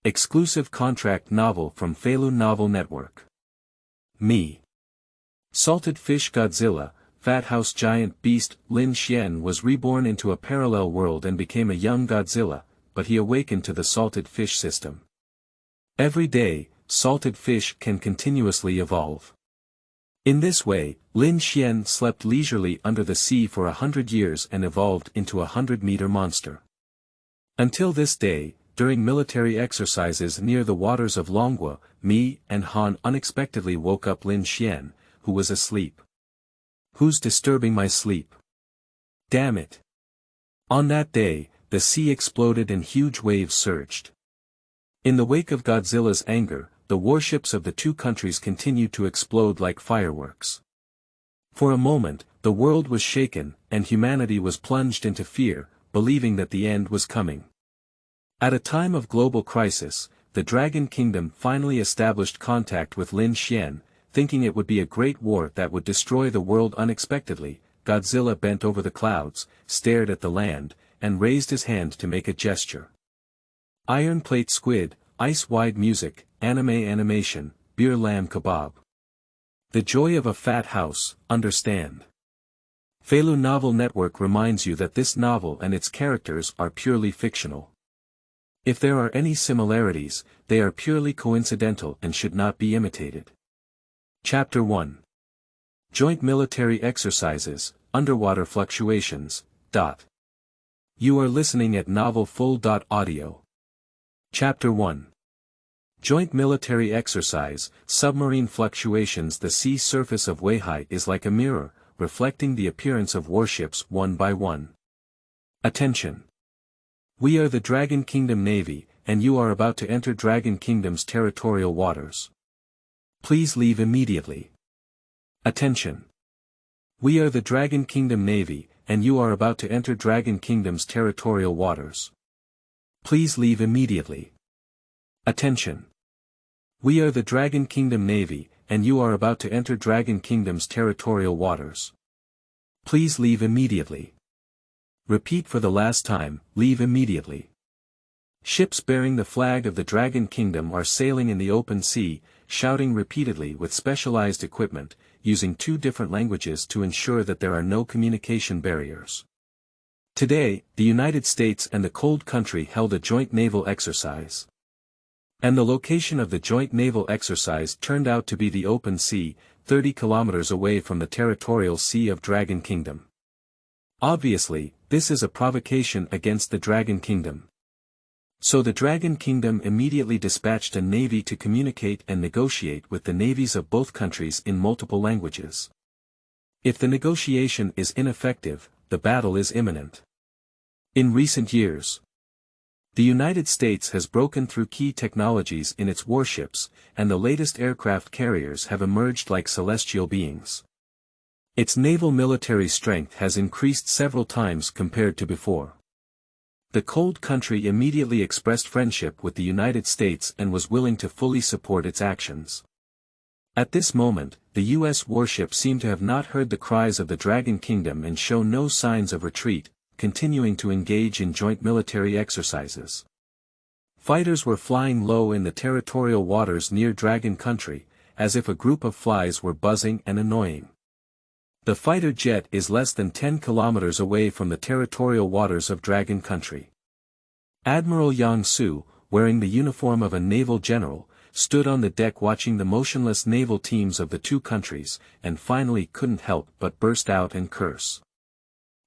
Exclusive contract novel from Feilu Novel Network. Me. Salted Fish Godzilla, Fat House Giant Beast Lin Xuan was reborn into a parallel world and became a young Godzilla, but he awakened to the salted fish system. Every day, salted fish can continuously evolve. In this way, Lin Xuan slept leisurely under the sea for 100 years and evolved into a 100-meter monster. Until this day, during military exercises near the waters of Longwa, Me and Han unexpectedly woke up Lin Xuan, who was asleep. "Who's disturbing my sleep? Damn it!" On that day, the sea exploded and huge waves surged. In the wake of Godzilla's anger, the warships of the two countries continued to explode like fireworks. For a moment, the world was shaken, and humanity was plunged into fear, believing that the end was coming. At a time of global crisis, the Dragon Kingdom finally established contact with Lin Xuan, thinking it would be a great war that would destroy the world unexpectedly. Godzilla bent over the clouds, stared at the land, and raised his hand to make a gesture. Iron plate squid, ice-wide music, anime animation, beer lamb kebab. The joy of a fat house, understand. Feilu Novel Network reminds you that this novel and its characters are purely fictional. If there are any similarities, they are purely coincidental and should not be imitated. Chapter 1. Joint Military Exercises, Underwater Fluctuations. You are listening at novelfull.audio. Chapter 1. Joint Military Exercise, Submarine Fluctuations. The sea surface of Weihai is like a mirror, reflecting the appearance of warships one by one. Attention! We are the Dragon Kingdom Navy, and you are about to enter Dragon Kingdom's territorial waters. Please leave immediately. Attention! We are the Dragon Kingdom Navy, and you are about to enter Dragon Kingdom's territorial waters. Please leave immediately. Attention! We are the Dragon Kingdom Navy, and you are about to enter Dragon Kingdom's territorial waters. Please leave immediately. Repeat for the last time, leave immediately. Ships bearing the flag of the Dragon Kingdom are sailing in the open sea, shouting repeatedly with specialized equipment, using two different languages to ensure that there are no communication barriers. Today, the United States and the Cold Country held a joint naval exercise. And the location of the joint naval exercise turned out to be the open sea, 30 kilometers away from the territorial sea of Dragon Kingdom. Obviously, this is a provocation against the Dragon Kingdom. So the Dragon Kingdom immediately dispatched a navy to communicate and negotiate with the navies of both countries in multiple languages. If the negotiation is ineffective, the battle is imminent. In recent years, the United States has broken through key technologies in its warships, and the latest aircraft carriers have emerged like celestial beings. Its naval military strength has increased several times compared to before. The Cold Country immediately expressed friendship with the United States and was willing to fully support its actions. At this moment, the U.S. warships seem to have not heard the cries of the Dragon Kingdom and show no signs of retreat, continuing to engage in joint military exercises. Fighters were flying low in the territorial waters near Dragon Country, as if a group of flies were buzzing and annoying. The fighter jet is less than 10 kilometers away from the territorial waters of Dragon Country. Admiral Yang Su, wearing the uniform of a naval general, stood on the deck watching the motionless naval teams of the two countries, and finally couldn't help but burst out and curse.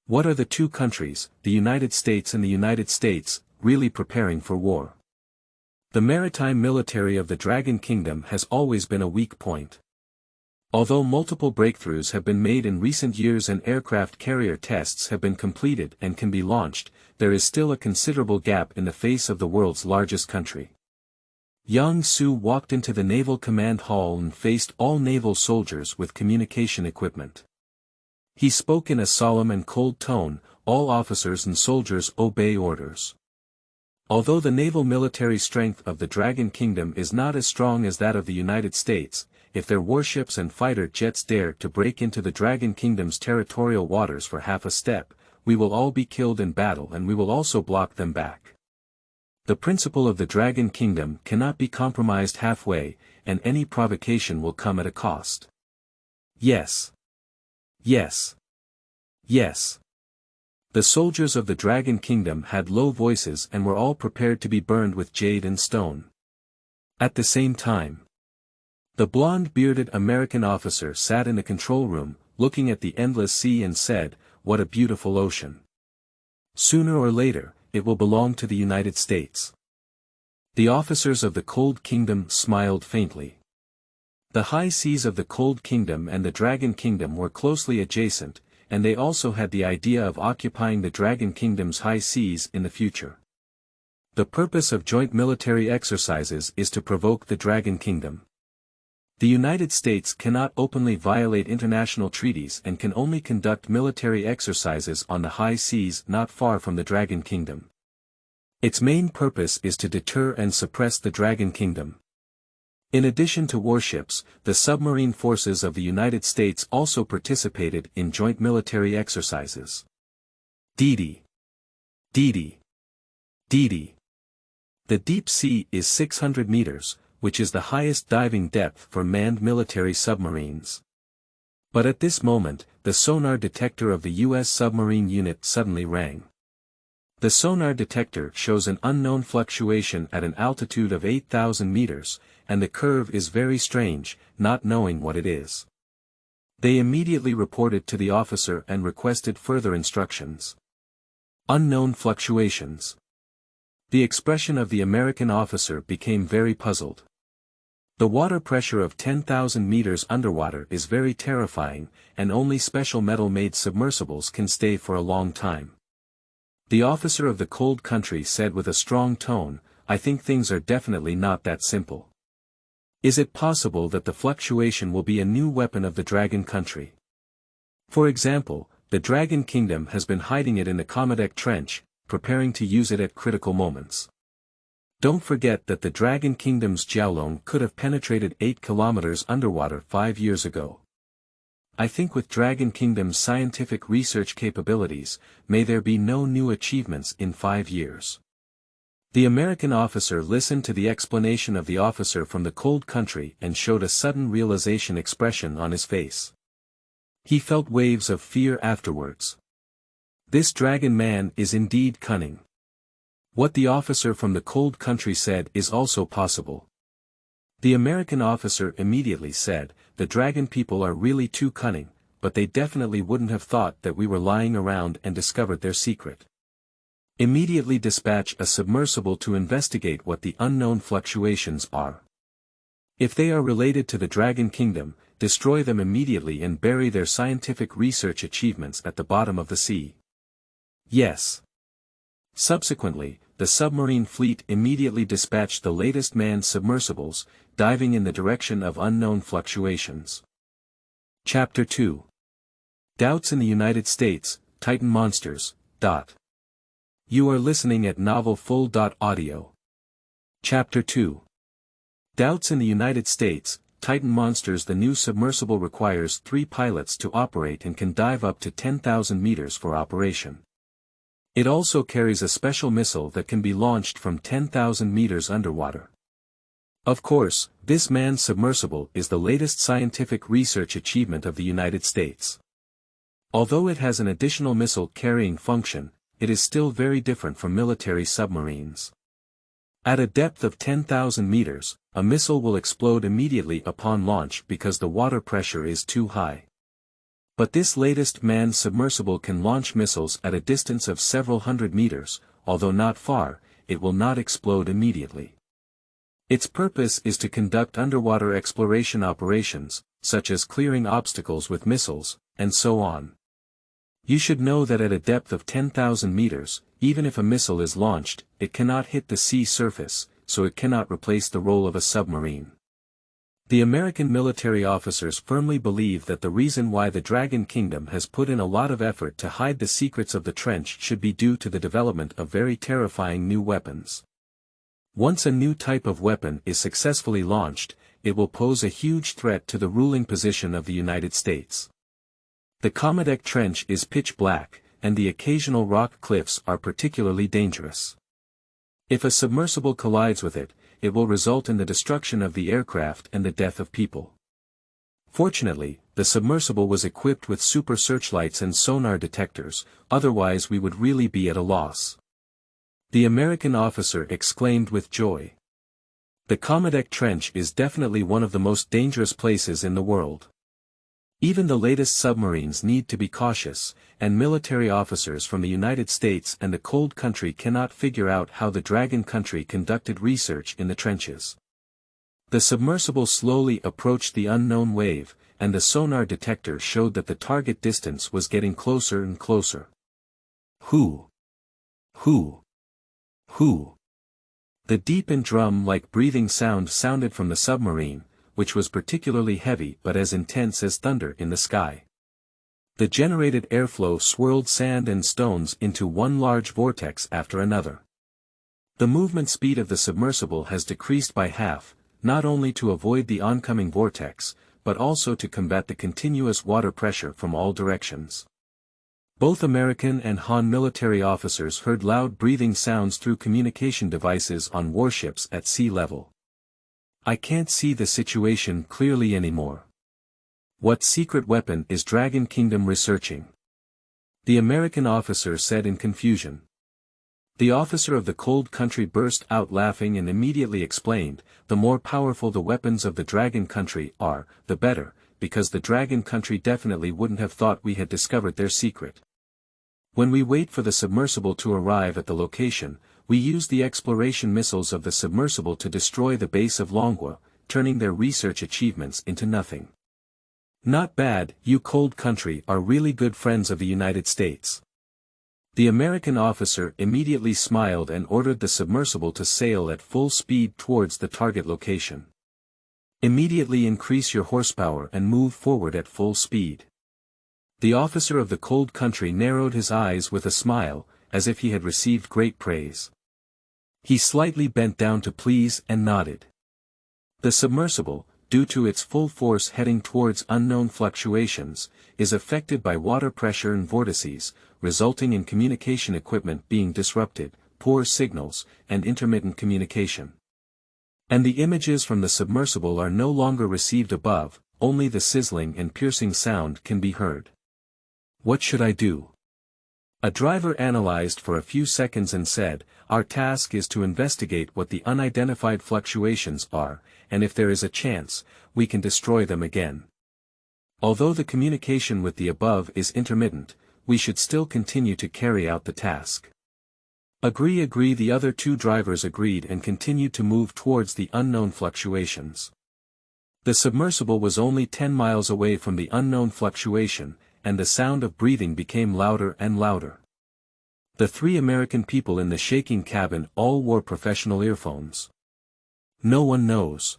What are the two countries, the United States and the United States, really preparing for war? The maritime military of the Dragon Kingdom has always been a weak point. Although multiple breakthroughs have been made in recent years and aircraft carrier tests have been completed and can be launched, there is still a considerable gap in the face of the world's largest country. Yang Su walked into the Naval Command Hall and faced all naval soldiers with communication equipment. He spoke in a solemn and cold tone, "All officers and soldiers obey orders." Although the naval military strength of the Dragon Kingdom is not as strong as that of the United States, if their warships and fighter jets dare to break into the Dragon Kingdom's territorial waters for half a step, we will all be killed in battle and we will also block them back. The principle of the Dragon Kingdom cannot be compromised halfway, and any provocation will come at a cost. Yes. Yes. Yes. The soldiers of the Dragon Kingdom had low voices and were all prepared to be burned with jade and stone. At the same time, the blonde-bearded American officer sat in the control room, looking at the endless sea and said, "What a beautiful ocean. Sooner or later, it will belong to the United States." The officers of the Cold Kingdom smiled faintly. The high seas of the Cold Kingdom and the Dragon Kingdom were closely adjacent, and they also had the idea of occupying the Dragon Kingdom's high seas in the future. The purpose of joint military exercises is to provoke the Dragon Kingdom. The United States cannot openly violate international treaties and can only conduct military exercises on the high seas not far from the Dragon Kingdom. Its main purpose is to deter and suppress the Dragon Kingdom. In addition to warships, the submarine forces of the United States also participated in joint military exercises. DD. DD. DD. The deep sea is 600 meters, which is the highest diving depth for manned military submarines. But at this moment, the sonar detector of the U.S. submarine unit suddenly rang. The sonar detector shows an unknown fluctuation at an altitude of 8,000 meters, and the curve is very strange, not knowing what it is. They immediately reported to the officer and requested further instructions. Unknown fluctuations. The expression of the American officer became very puzzled. The water pressure of 10,000 meters underwater is very terrifying, and only special metal-made submersibles can stay for a long time. The officer of the cold country said with a strong tone, "I think things are definitely not that simple. Is it possible that the fluctuation will be a new weapon of the Dragon Country? For example, the Dragon Kingdom has been hiding it in the Komodak Trench, preparing to use it at critical moments. Don't forget that the Dragon Kingdom's Jiaolong could have penetrated 8 kilometers underwater 5 years ago. I think with Dragon Kingdom's scientific research capabilities, may there be no new achievements in 5 years." The American officer listened to the explanation of the officer from the cold country and showed a sudden realization expression on his face. He felt waves of fear afterwards. This dragon man is indeed cunning. What the officer from the cold country said is also possible. The American officer immediately said, "The dragon people are really too cunning, but they definitely wouldn't have thought that we were lying around and discovered their secret. Immediately dispatch a submersible to investigate what the unknown fluctuations are. If they are related to the Dragon Kingdom, destroy them immediately and bury their scientific research achievements at the bottom of the sea." Yes. Subsequently, the submarine fleet immediately dispatched the latest manned submersibles, diving in the direction of unknown fluctuations. Chapter 2. Doubts in the United States, Titan Monsters. You are listening at novelfull.audio. Chapter 2. Doubts in the United States, Titan Monsters. The new submersible requires 3 pilots to operate and can dive up to 10,000 meters for operation. It also carries a special missile that can be launched from 10,000 meters underwater. Of course, this manned submersible is the latest scientific research achievement of the United States. Although it has an additional missile-carrying function, it is still very different from military submarines. At a depth of 10,000 meters, a missile will explode immediately upon launch because the water pressure is too high. But this latest manned submersible can launch missiles at a distance of several hundred meters, although not far, it will not explode immediately. Its purpose is to conduct underwater exploration operations, such as clearing obstacles with missiles, and so on. You should know that at a depth of 10,000 meters, even if a missile is launched, it cannot hit the sea surface, so it cannot replace the role of a submarine. The American military officers firmly believe that the reason why the Dragon Kingdom has put in a lot of effort to hide the secrets of the trench should be due to the development of very terrifying new weapons. Once a new type of weapon is successfully launched, it will pose a huge threat to the ruling position of the United States. The Komodak Trench is pitch black, and the occasional rock cliffs are particularly dangerous. If a submersible collides with it, it will result in the destruction of the aircraft and the death of people. Fortunately, the submersible was equipped with super searchlights and sonar detectors, otherwise we would really be at a loss. The American officer exclaimed with joy. The Komodeck Trench is definitely one of the most dangerous places in the world. Even the latest submarines need to be cautious, and military officers from the United States and the cold country cannot figure out how the Dragon country conducted research in the trenches. The submersible slowly approached the unknown wave, and the sonar detector showed that the target distance was getting closer and closer. Whoo! Whoo! Whoo! The deep and drum-like breathing sound sounded from the submarine, which was particularly heavy but as intense as thunder in the sky. The generated airflow swirled sand and stones into one large vortex after another. The movement speed of the submersible has decreased by half, not only to avoid the oncoming vortex, but also to combat the continuous water pressure from all directions. Both American and Han military officers heard loud breathing sounds through communication devices on warships at sea level. I can't see the situation clearly anymore. What secret weapon is Dragon Kingdom researching? The American officer said in confusion. The officer of the cold country burst out laughing and immediately explained, the more powerful the weapons of the Dragon country are, the better, because the Dragon country definitely wouldn't have thought we had discovered their secret. When we wait for the submersible to arrive at the location, we use the exploration missiles of the submersible to destroy the base of Longwa, turning their research achievements into nothing. Not bad, you cold country are really good friends of the United States. The American officer immediately smiled and ordered the submersible to sail at full speed towards the target location. Immediately increase your horsepower and move forward at full speed. The officer of the cold country narrowed his eyes with a smile, as if he had received great praise. He slightly bent down to please and nodded. The submersible, due to its full force heading towards unknown fluctuations, is affected by water pressure and vortices, resulting in communication equipment being disrupted, poor signals, and intermittent communication. And the images from the submersible are no longer received above, only the sizzling and piercing sound can be heard. What should I do? A driver analyzed for a few seconds and said, our task is to investigate what the unidentified fluctuations are, and if there is a chance, we can destroy them again. Although the communication with the above is intermittent, we should still continue to carry out the task. Agree. The other two drivers agreed and continued to move towards the unknown fluctuations. The submersible was only 10 miles away from the unknown fluctuation, and the sound of breathing became louder and louder. The three American people in the shaking cabin all wore professional earphones. No one knows.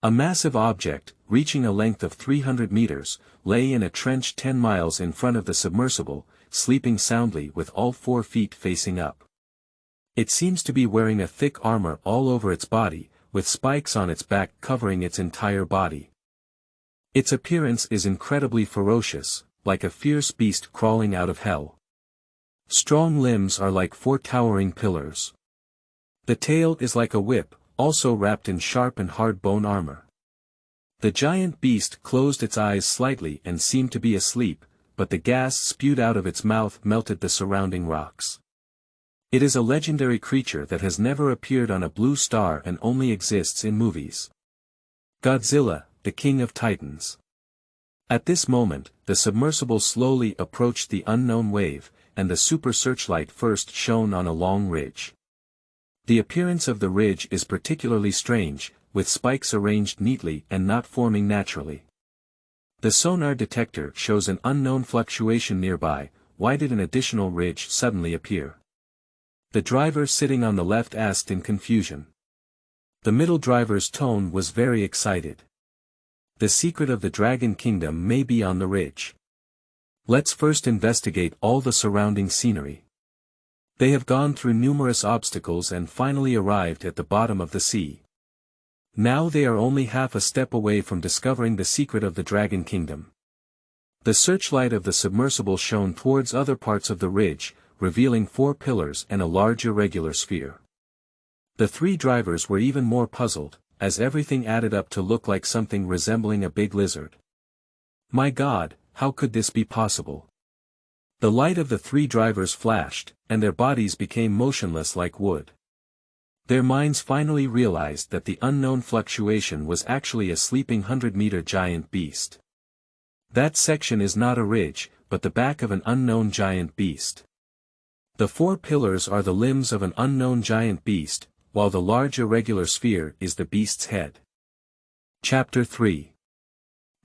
A massive object, reaching a length of 300 meters, lay in a trench 10 miles in front of the submersible, sleeping soundly with all 4 feet facing up. It seems to be wearing a thick armor all over its body, with spikes on its back covering its entire body. Its appearance is incredibly ferocious, like a fierce beast crawling out of hell. Strong limbs are like 4 towering pillars. The tail is like a whip, also wrapped in sharp and hard bone armor. The giant beast closed its eyes slightly and seemed to be asleep, but the gas spewed out of its mouth melted the surrounding rocks. It is a legendary creature that has never appeared on a blue star and only exists in movies. Godzilla, the King of Titans. At this moment, the submersible slowly approached the unknown wave, and the super searchlight first shone on a long ridge. The appearance of the ridge is particularly strange, with spikes arranged neatly and not forming naturally. The sonar detector shows an unknown fluctuation nearby. Why did an additional ridge suddenly appear? The driver sitting on the left asked in confusion. The middle driver's tone was very excited. The secret of the Dragon Kingdom may be on the ridge. Let's first investigate all the surrounding scenery. They have gone through numerous obstacles and finally arrived at the bottom of the sea. Now they are only half a step away from discovering the secret of the Dragon Kingdom. The searchlight of the submersible shone towards other parts of the ridge, revealing 4 pillars and a large irregular sphere. The three drivers were even more puzzled, as everything added up to look like something resembling a big lizard. My God, how could this be possible? The light of the three drivers flashed, and their bodies became motionless like wood. Their minds finally realized that the unknown fluctuation was actually a sleeping 100-meter giant beast. That section is not a ridge, but the back of an unknown giant beast. The four pillars are the limbs of an unknown giant beast, while the large irregular sphere is the beast's head. Chapter 3.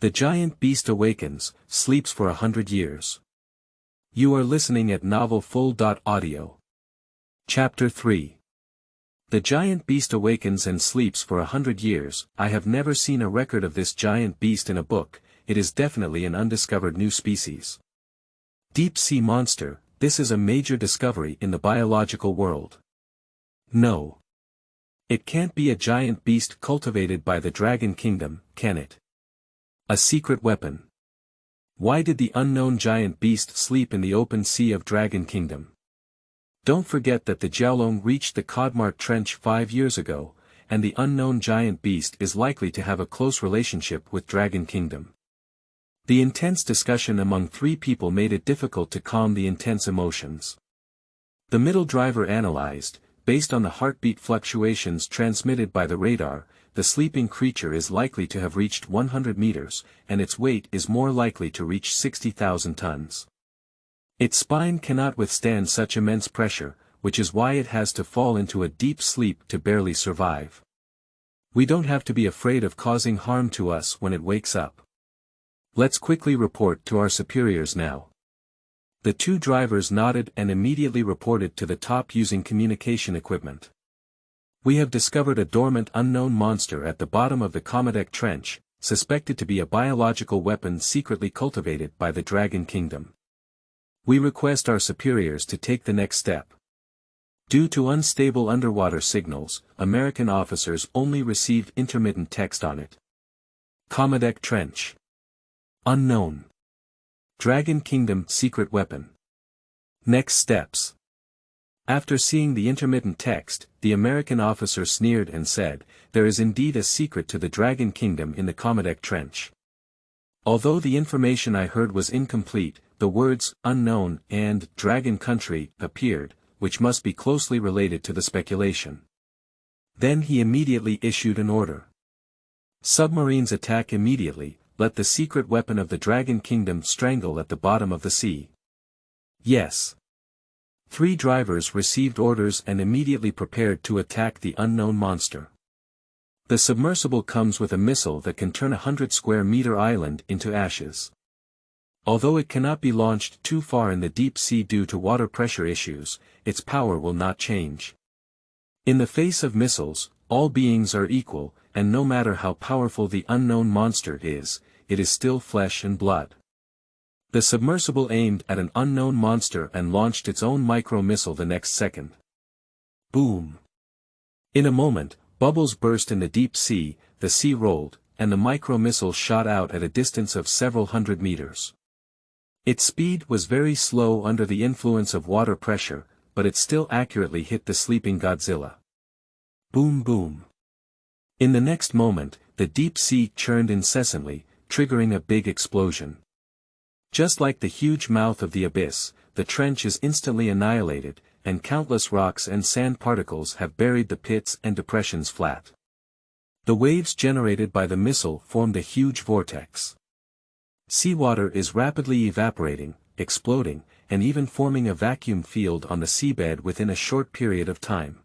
The giant beast awakens, sleeps for 100 years. You are listening at novelful.audio. Chapter 3. The giant beast awakens and sleeps for 100 years. I have never seen a record of this giant beast in a book. It is definitely an undiscovered new species. Deep sea monster, this is a major discovery in the biological world. No. It can't be a giant beast cultivated by the Dragon Kingdom, can it? A secret weapon. Why did the unknown giant beast sleep in the open sea of Dragon Kingdom? Don't forget that the Jiaolong reached the Codmart Trench 5 years ago, and the unknown giant beast is likely to have a close relationship with Dragon Kingdom. The intense discussion among three people made it difficult to calm the intense emotions. The middle driver analyzed, based on the heartbeat fluctuations transmitted by the radar, the sleeping creature is likely to have reached 100 meters, and its weight is more likely to reach 60,000 tons. Its spine cannot withstand such immense pressure, which is why it has to fall into a deep sleep to barely survive. We don't have to be afraid of causing harm to us when it wakes up. Let's quickly report to our superiors now. The two drivers nodded and immediately reported to the top using communication equipment. We have discovered a dormant unknown monster at the bottom of the Komodak Trench, suspected to be a biological weapon secretly cultivated by the Dragon Kingdom. We request our superiors to take the next step. Due to unstable underwater signals, American officers only received intermittent text on it. Komodak Trench. Unknown. Dragon Kingdom secret weapon. Next steps. After seeing the intermittent text, the American officer sneered and said, "There is indeed a secret to the Dragon Kingdom in the Komodak Trench." Although the information I heard was incomplete, the words, unknown, and dragon country, appeared, which must be closely related to the speculation. Then he immediately issued an order. Submarines attack immediately, let the secret weapon of the Dragon Kingdom strangle at the bottom of the sea. Yes. Three drivers received orders and immediately prepared to attack the unknown monster. The submersible comes with a missile that can turn a 100-square-meter island into ashes. Although it cannot be launched too far in the deep sea due to water pressure issues, its power will not change. In the face of missiles, all beings are equal, and no matter how powerful the unknown monster is, it is still flesh and blood. The submersible aimed at an unknown monster and launched its own micro-missile the next second. Boom! In a moment, bubbles burst in the deep sea, the sea rolled, and the micro-missile shot out at a distance of several hundred meters. Its speed was very slow under the influence of water pressure, but it still accurately hit the sleeping Godzilla. Boom boom. In the next moment, the deep sea churned incessantly, triggering a big explosion. Just like the huge mouth of the abyss, the trench is instantly annihilated, and countless rocks and sand particles have buried the pits and depressions flat. The waves generated by the missile formed a huge vortex. Seawater is rapidly evaporating, exploding, and even forming a vacuum field on the seabed within a short period of time.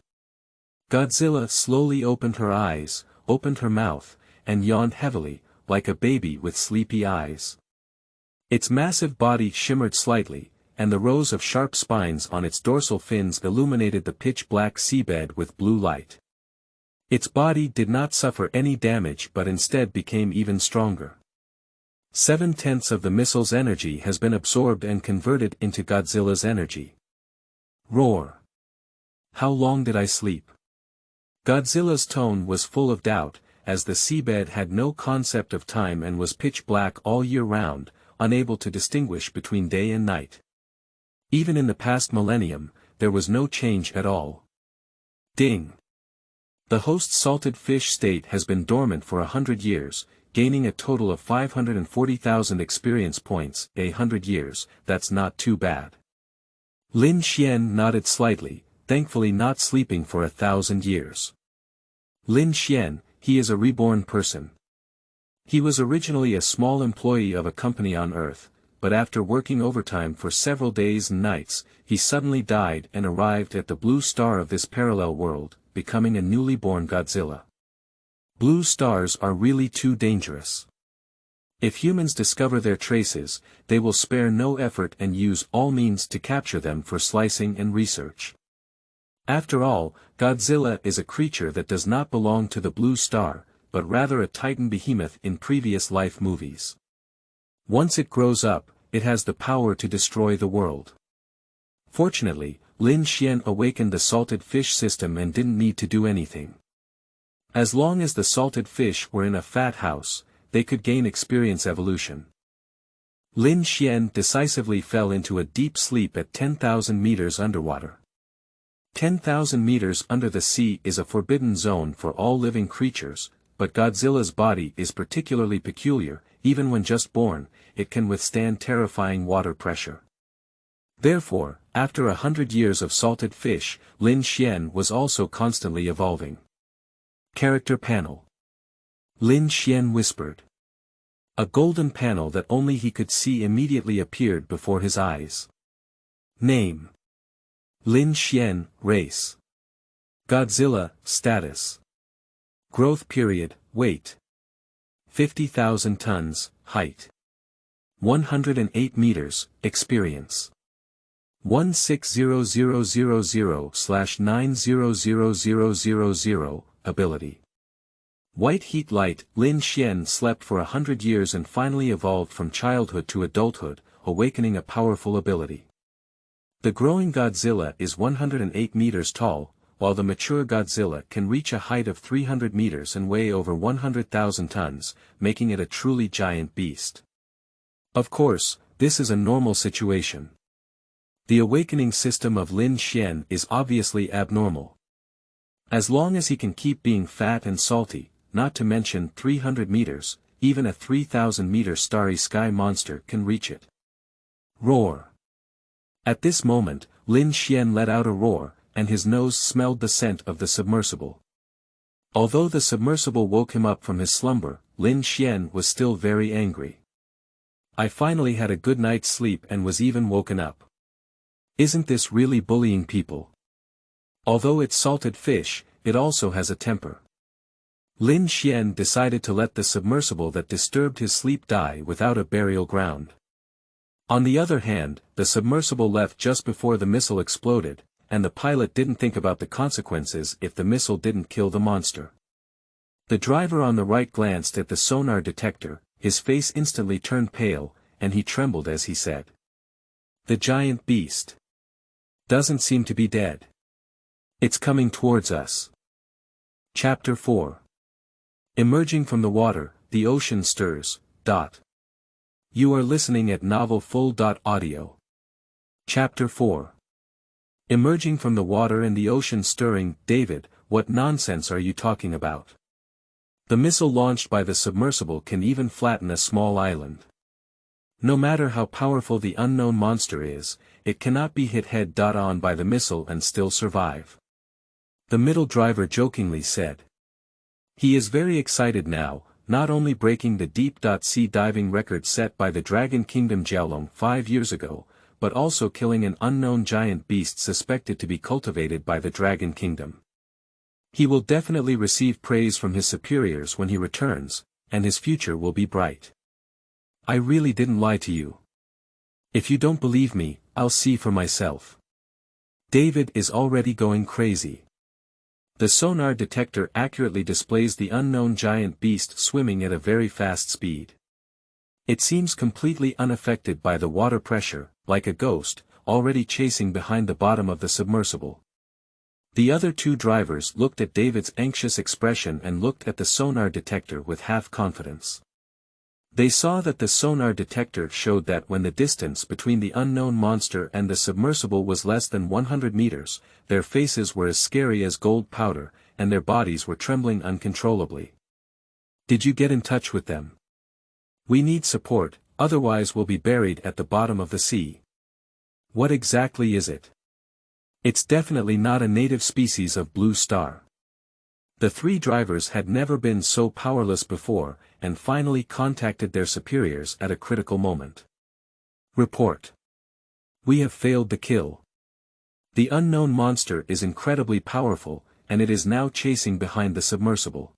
Godzilla slowly opened her eyes, opened her mouth, and yawned heavily, like a baby with sleepy eyes. Its massive body shimmered slightly, and the rows of sharp spines on its dorsal fins illuminated the pitch-black seabed with blue light. Its body did not suffer any damage but instead became even stronger. 7/10 of the missile's energy has been absorbed and converted into Godzilla's energy. Roar! How long did I sleep? Godzilla's tone was full of doubt, as the seabed had no concept of time and was pitch black all year round, unable to distinguish between day and night. Even in the past millennium, there was no change at all. Ding! The host's salted fish state has been dormant for 100 years, gaining a total of 540,000 experience points, 100 years, that's not too bad. Lin Xuan nodded slightly, thankfully not sleeping for 1,000 years. Lin Xuan, he is a reborn person. He was originally a small employee of a company on Earth, but after working overtime for several days and nights, he suddenly died and arrived at the blue star of this parallel world, becoming a newly born Godzilla. Blue stars are really too dangerous. If humans discover their traces, they will spare no effort and use all means to capture them for slicing and research. After all, Godzilla is a creature that does not belong to the blue star, but rather a titan behemoth in previous life movies. Once it grows up, it has the power to destroy the world. Fortunately, Lin Xuan awakened the salted fish system and didn't need to do anything. As long as the salted fish were in a fat house, they could gain experience evolution. Lin Xuan decisively fell into a deep sleep at 10,000 meters underwater. 10,000 meters under the sea is a forbidden zone for all living creatures, but Godzilla's body is particularly peculiar. Even when just born, it can withstand terrifying water pressure. Therefore, after 100 years of salted fish, Lin Xuan was also constantly evolving. Character panel. Lin Xuan whispered. A golden panel that only he could see immediately appeared before his eyes. Name. Lin Xuan, race. Godzilla, status. Growth period, weight. 50,000 tons, height. 108 meters, experience. 160000/900000, ability. White heat light. Lin Xuan slept for 100 years and finally evolved from childhood to adulthood, awakening a powerful ability. The growing Godzilla is 108 meters tall, while the mature Godzilla can reach a height of 300 meters and weigh over 100,000 tons, making it a truly giant beast. Of course, this is a normal situation. The awakening system of Lin Xuan is obviously abnormal. As long as he can keep being fat and salty, not to mention 300 meters, even a 3,000-meter starry sky monster can reach it. Roar. At this moment, Lin Xuan let out a roar, and his nose smelled the scent of the submersible. Although the submersible woke him up from his slumber, Lin Xuan was still very angry. I finally had a good night's sleep and was even woken up. Isn't this really bullying people? Although it's salted fish, it also has a temper. Lin Xuan decided to let the submersible that disturbed his sleep die without a burial ground. On the other hand, the submersible left just before the missile exploded, and the pilot didn't think about the consequences if the missile didn't kill the monster. The driver on the right glanced at the sonar detector, his face instantly turned pale, and he trembled as he said. The giant beast doesn't seem to be dead. It's coming towards us. Chapter 4. Emerging from the water, the ocean stirs. You are listening at novelfull.audio. Chapter 4. Emerging from the water and the ocean stirring. David, what nonsense are you talking about? The missile launched by the submersible can even flatten a small island. No matter how powerful the unknown monster is, it cannot be hit head-on by the missile and still survive. The middle driver jokingly said. He is very excited now, not only breaking the deep-sea diving record set by the Dragon Kingdom Jiaolong 5 years ago, but also killing an unknown giant beast suspected to be cultivated by the Dragon Kingdom. He will definitely receive praise from his superiors when he returns, and his future will be bright. I really didn't lie to you. If you don't believe me, I'll see for myself. David is already going crazy. The sonar detector accurately displays the unknown giant beast swimming at a very fast speed. It seems completely unaffected by the water pressure, like a ghost, already chasing behind the bottom of the submersible. The other two drivers looked at David's anxious expression and looked at the sonar detector with half-confidence. They saw that the sonar detector showed that when the distance between the unknown monster and the submersible was less than 100 meters, their faces were as scary as gold powder, and their bodies were trembling uncontrollably. "Did you get in touch with them? We need support, otherwise we'll be buried at the bottom of the sea." "What exactly is it?" "It's definitely not a native species of blue star." The three drivers had never been so powerless before, and finally contacted their superiors at a critical moment. "Report. We have failed the kill. The unknown monster is incredibly powerful, and it is now chasing behind the submersible.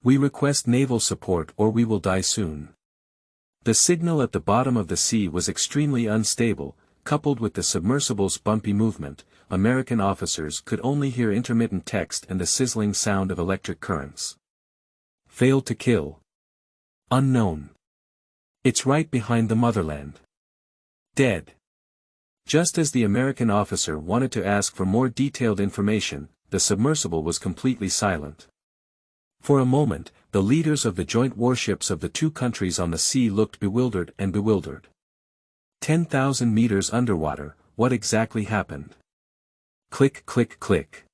We request naval support or we will die soon." The signal at the bottom of the sea was extremely unstable, coupled with the submersible's bumpy movement. American officers could only hear intermittent text and the sizzling sound of electric currents. "Failed to kill. Unknown. It's right behind the motherland. Dead." Just as the American officer wanted to ask for more detailed information, the submersible was completely silent. For a moment, the leaders of the joint warships of the two countries on the sea looked bewildered. 10,000 meters underwater, what exactly happened? Click click click.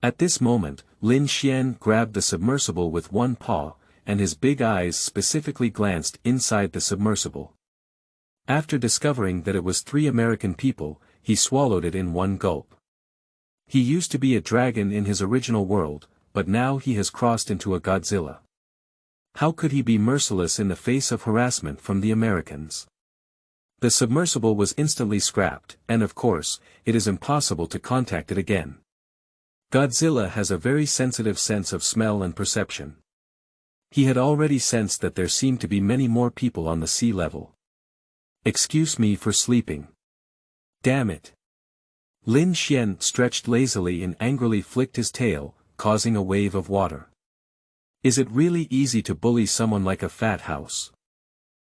At this moment, Lin Xuan grabbed the submersible with one paw, and his big eyes specifically glanced inside the submersible. After discovering that it was 3 American people, he swallowed it in one gulp. He used to be a dragon in his original world, but now he has crossed into a Godzilla. How could he be merciless in the face of harassment from the Americans? The submersible was instantly scrapped, and of course, it is impossible to contact it again. Godzilla has a very sensitive sense of smell and perception. He had already sensed that there seemed to be many more people on the sea level. "Excuse me for sleeping. Damn it." Lin Xuan stretched lazily and angrily flicked his tail, causing a wave of water. Is it really easy to bully someone like a fat house?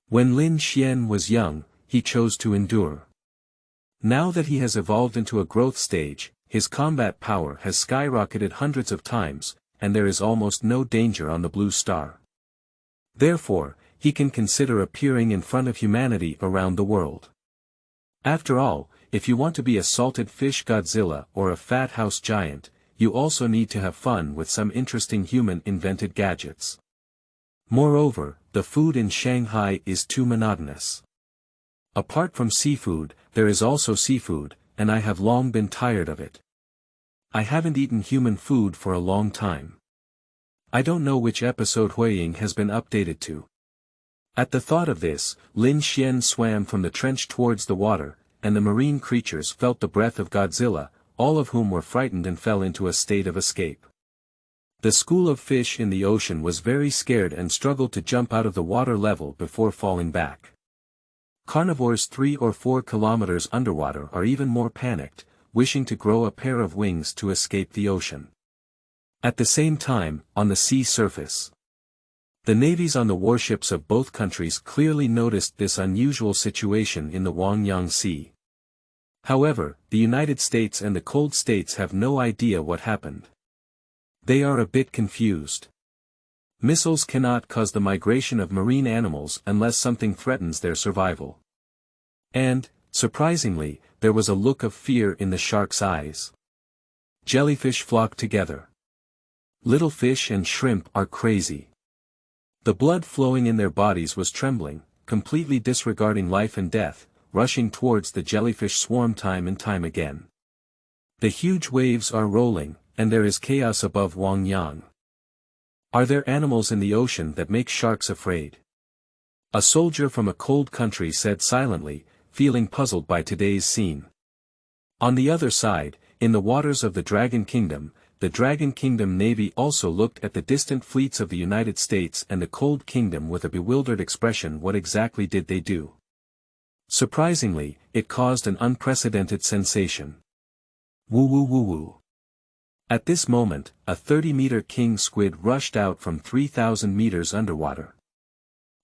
When Lin Xuan was young, he chose to endure. Now that he has evolved into a growth stage, his combat power has skyrocketed hundreds of times, and there is almost no danger on the blue star. Therefore, he can consider appearing in front of humanity around the world. After all, if you want to be a salted fish Godzilla or a fat house giant, you also need to have fun with some interesting human-invented gadgets. Moreover, the food in Shanghai is too monotonous. Apart from seafood, there is also seafood, and I have long been tired of it. I haven't eaten human food for a long time. I don't know which episode Huiying has been updated to. At the thought of this, Lin Xuan swam from the trench towards the water, and the marine creatures felt the breath of Godzilla, all of whom were frightened and fell into a state of escape. The school of fish in the ocean was very scared and struggled to jump out of the water level before falling back. Carnivores 3 or 4 kilometers underwater are even more panicked, wishing to grow a pair of wings to escape the ocean. At the same time, on the sea surface, the navies on the warships of both countries clearly noticed this unusual situation in the Wangyang Sea. However, the United States and the Cold States have no idea what happened. They are a bit confused. Missiles cannot cause the migration of marine animals unless something threatens their survival. And, surprisingly, there was a look of fear in the shark's eyes. Jellyfish flock together. Little fish and shrimp are crazy. The blood flowing in their bodies was trembling, completely disregarding life and death, rushing towards the jellyfish swarm time and time again. The huge waves are rolling, and there is chaos above Wangyang. Are there animals in the ocean that make sharks afraid? A soldier from a cold country said silently, feeling puzzled by today's scene. On the other side, in the waters of the Dragon Kingdom, the Dragon Kingdom Navy also looked at the distant fleets of the United States and the Cold Kingdom with a bewildered expression. What exactly did they do? Surprisingly, it caused an unprecedented sensation. Woo woo woo woo. At this moment, a 30-meter king squid rushed out from 3,000 meters underwater.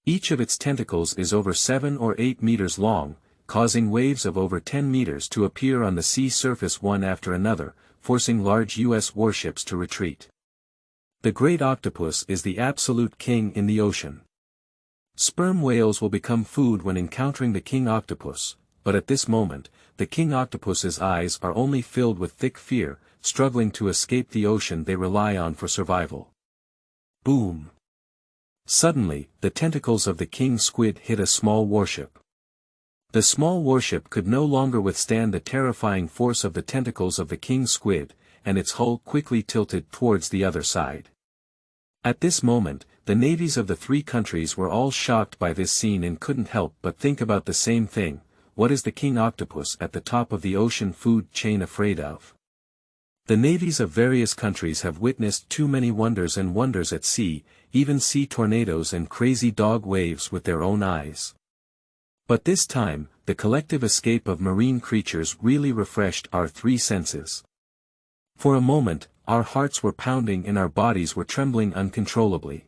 Each of its tentacles is over 7 or 8 meters long, causing waves of over 10 meters to appear on the sea surface one after another, forcing large U.S. warships to retreat. The great octopus is the absolute king in the ocean. Sperm whales will become food when encountering the king octopus, but at this moment, the king octopus's eyes are only filled with thick fear, struggling to escape the ocean they rely on for survival. Boom! Suddenly, the tentacles of the king squid hit a small warship. The small warship could no longer withstand the terrifying force of the tentacles of the king squid, and its hull quickly tilted towards the other side. At this moment, the navies of the three countries were all shocked by this scene and couldn't help but think about the same thing: what is the king octopus at the top of the ocean food chain afraid of? The navies of various countries have witnessed too many wonders at sea, even sea tornadoes and crazy dog waves with their own eyes. But this time, the collective escape of marine creatures really refreshed our three senses. For a moment, our hearts were pounding and our bodies were trembling uncontrollably.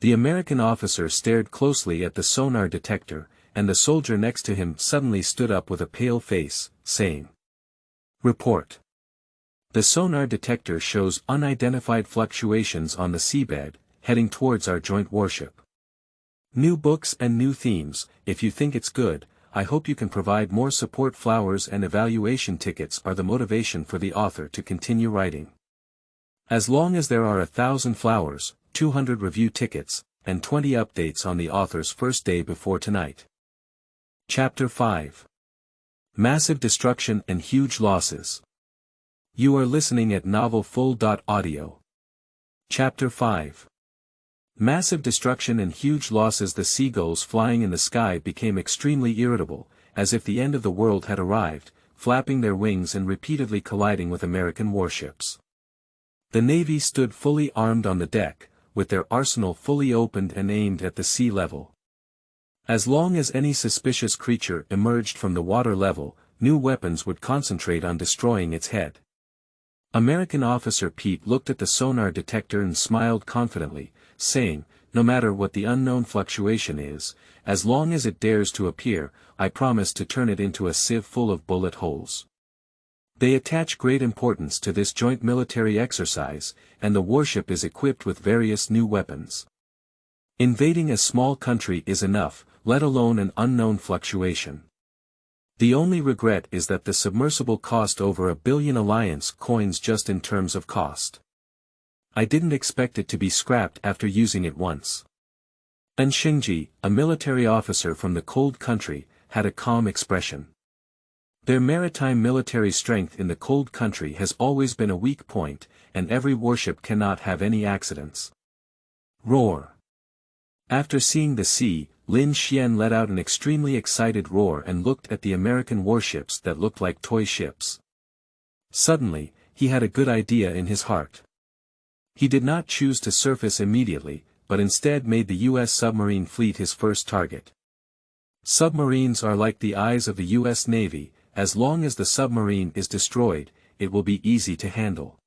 The American officer stared closely at the sonar detector, and the soldier next to him suddenly stood up with a pale face, saying, "Report. The sonar detector shows unidentified fluctuations on the seabed, heading towards our joint warship. New books and new themes. If you think it's good, I hope you can provide more support. Flowers and evaluation tickets are the motivation for the author to continue writing. As long as there are 1,000 flowers, 200 review tickets, and 20 updates on the author's first day before tonight." Chapter 5. Massive Destruction and Huge Losses. You are listening at novelfull.audio. Chapter 5. Massive destruction and huge losses. The seagulls flying in the sky became extremely irritable, as if the end of the world had arrived, flapping their wings and repeatedly colliding with American warships. The Navy stood fully armed on the deck, with their arsenal fully opened and aimed at the sea level. As long as any suspicious creature emerged from the water level, new weapons would concentrate on destroying its head. American Officer Pete looked at the sonar detector and smiled confidently, saying, "No matter what the unknown fluctuation is, as long as it dares to appear, I promise to turn it into a sieve full of bullet holes." They attach great importance to this joint military exercise, and the warship is equipped with various new weapons. Invading a small country is enough, let alone an unknown fluctuation. The only regret is that the submersible cost over 1 billion alliance coins just in terms of cost. I didn't expect it to be scrapped after using it once. An Xingji, a military officer from the cold country, had a calm expression. Their maritime military strength in the cold country has always been a weak point, and every warship cannot have any accidents. Roar. After seeing the sea, Lin Xuan let out an extremely excited roar and looked at the American warships that looked like toy ships. Suddenly, he had a good idea in his heart. He did not choose to surface immediately, but instead made the U.S. submarine fleet his first target. Submarines are like the eyes of the U.S. Navy. As long as the submarine is destroyed, it will be easy to handle.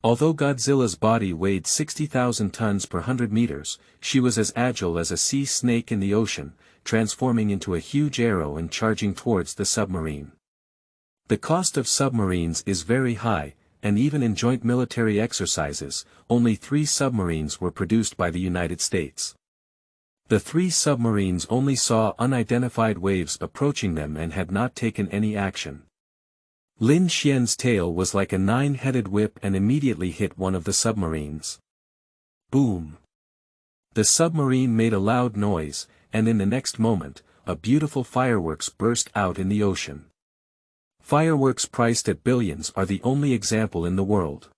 Although Godzilla's body weighed 60,000 tons per 100 meters, she was as agile as a sea snake in the ocean, transforming into a huge arrow and charging towards the submarine. The cost of submarines is very high, and even in joint military exercises, only 3 submarines were produced by the United States. The 3 submarines only saw unidentified waves approaching them and had not taken any action. Lin Xuan's tail was like a 9-headed whip and immediately hit one of the submarines. Boom! The submarine made a loud noise, and in the next moment, a beautiful fireworks burst out in the ocean. Fireworks priced at billions are the only example in the world.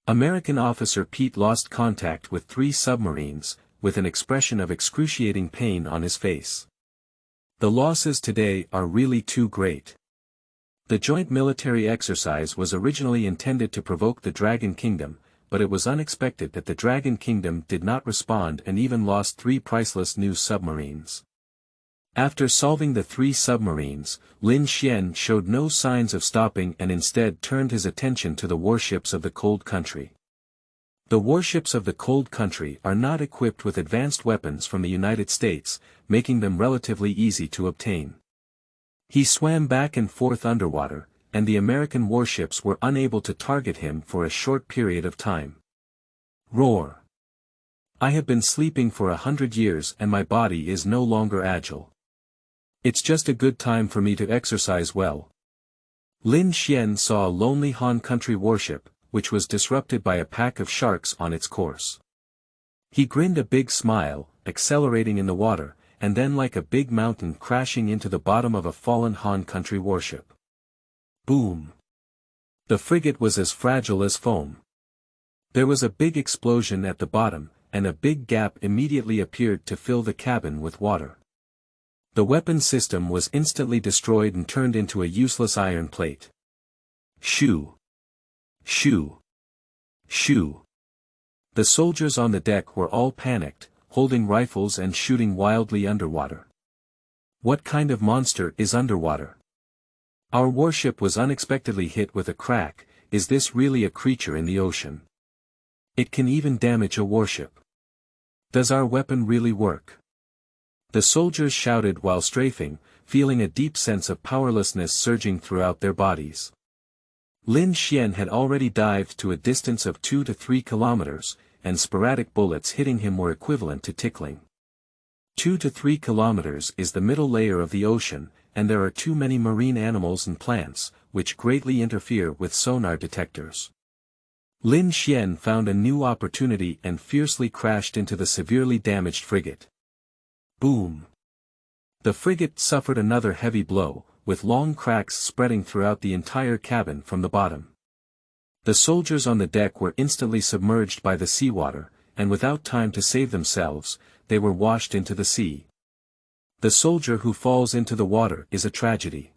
American Officer Pete lost contact with 3 submarines, with an expression of excruciating pain on his face. The losses today are really too great. The joint military exercise was originally intended to provoke the Dragon Kingdom, but it was unexpected that the Dragon Kingdom did not respond and even lost 3 priceless new submarines. After solving the 3 submarines, Lin Xuan showed no signs of stopping and instead turned his attention to the warships of the cold country. The warships of the cold country are not equipped with advanced weapons from the United States, making them relatively easy to obtain. He swam back and forth underwater, and the American warships were unable to target him for a short period of time. Roar! I have been sleeping for 100 years and my body is no longer agile. It's just a good time for me to exercise well. Lin Xuan saw a lonely Han country warship, which was disrupted by a pack of sharks on its course. He grinned a big smile, accelerating in the water, and then like a big mountain crashing into the bottom of a fallen Han country warship. Boom! The frigate was as fragile as foam. There was a big explosion at the bottom, and a big gap immediately appeared to fill the cabin with water. The weapon system was instantly destroyed and turned into a useless iron plate. Shoo! Shoo! Shoo! The soldiers on the deck were all panicked, holding rifles and shooting wildly underwater. What kind of monster is underwater? Our warship was unexpectedly hit with a crack. Is this really a creature in the ocean? It can even damage a warship. Does our weapon really work? The soldiers shouted while strafing, feeling a deep sense of powerlessness surging throughout their bodies. Lin Xuan had already dived to a distance of 2 to 3 kilometers, and sporadic bullets hitting him were equivalent to tickling. 2 to 3 kilometers is the middle layer of the ocean, and there are too many marine animals and plants, which greatly interfere with sonar detectors. Lin Xuan found a new opportunity and fiercely crashed into the severely damaged frigate. Boom! The frigate suffered another heavy blow, with long cracks spreading throughout the entire cabin from the bottom. The soldiers on the deck were instantly submerged by the seawater, and without time to save themselves, they were washed into the sea. The soldier who falls into the water is a tragedy.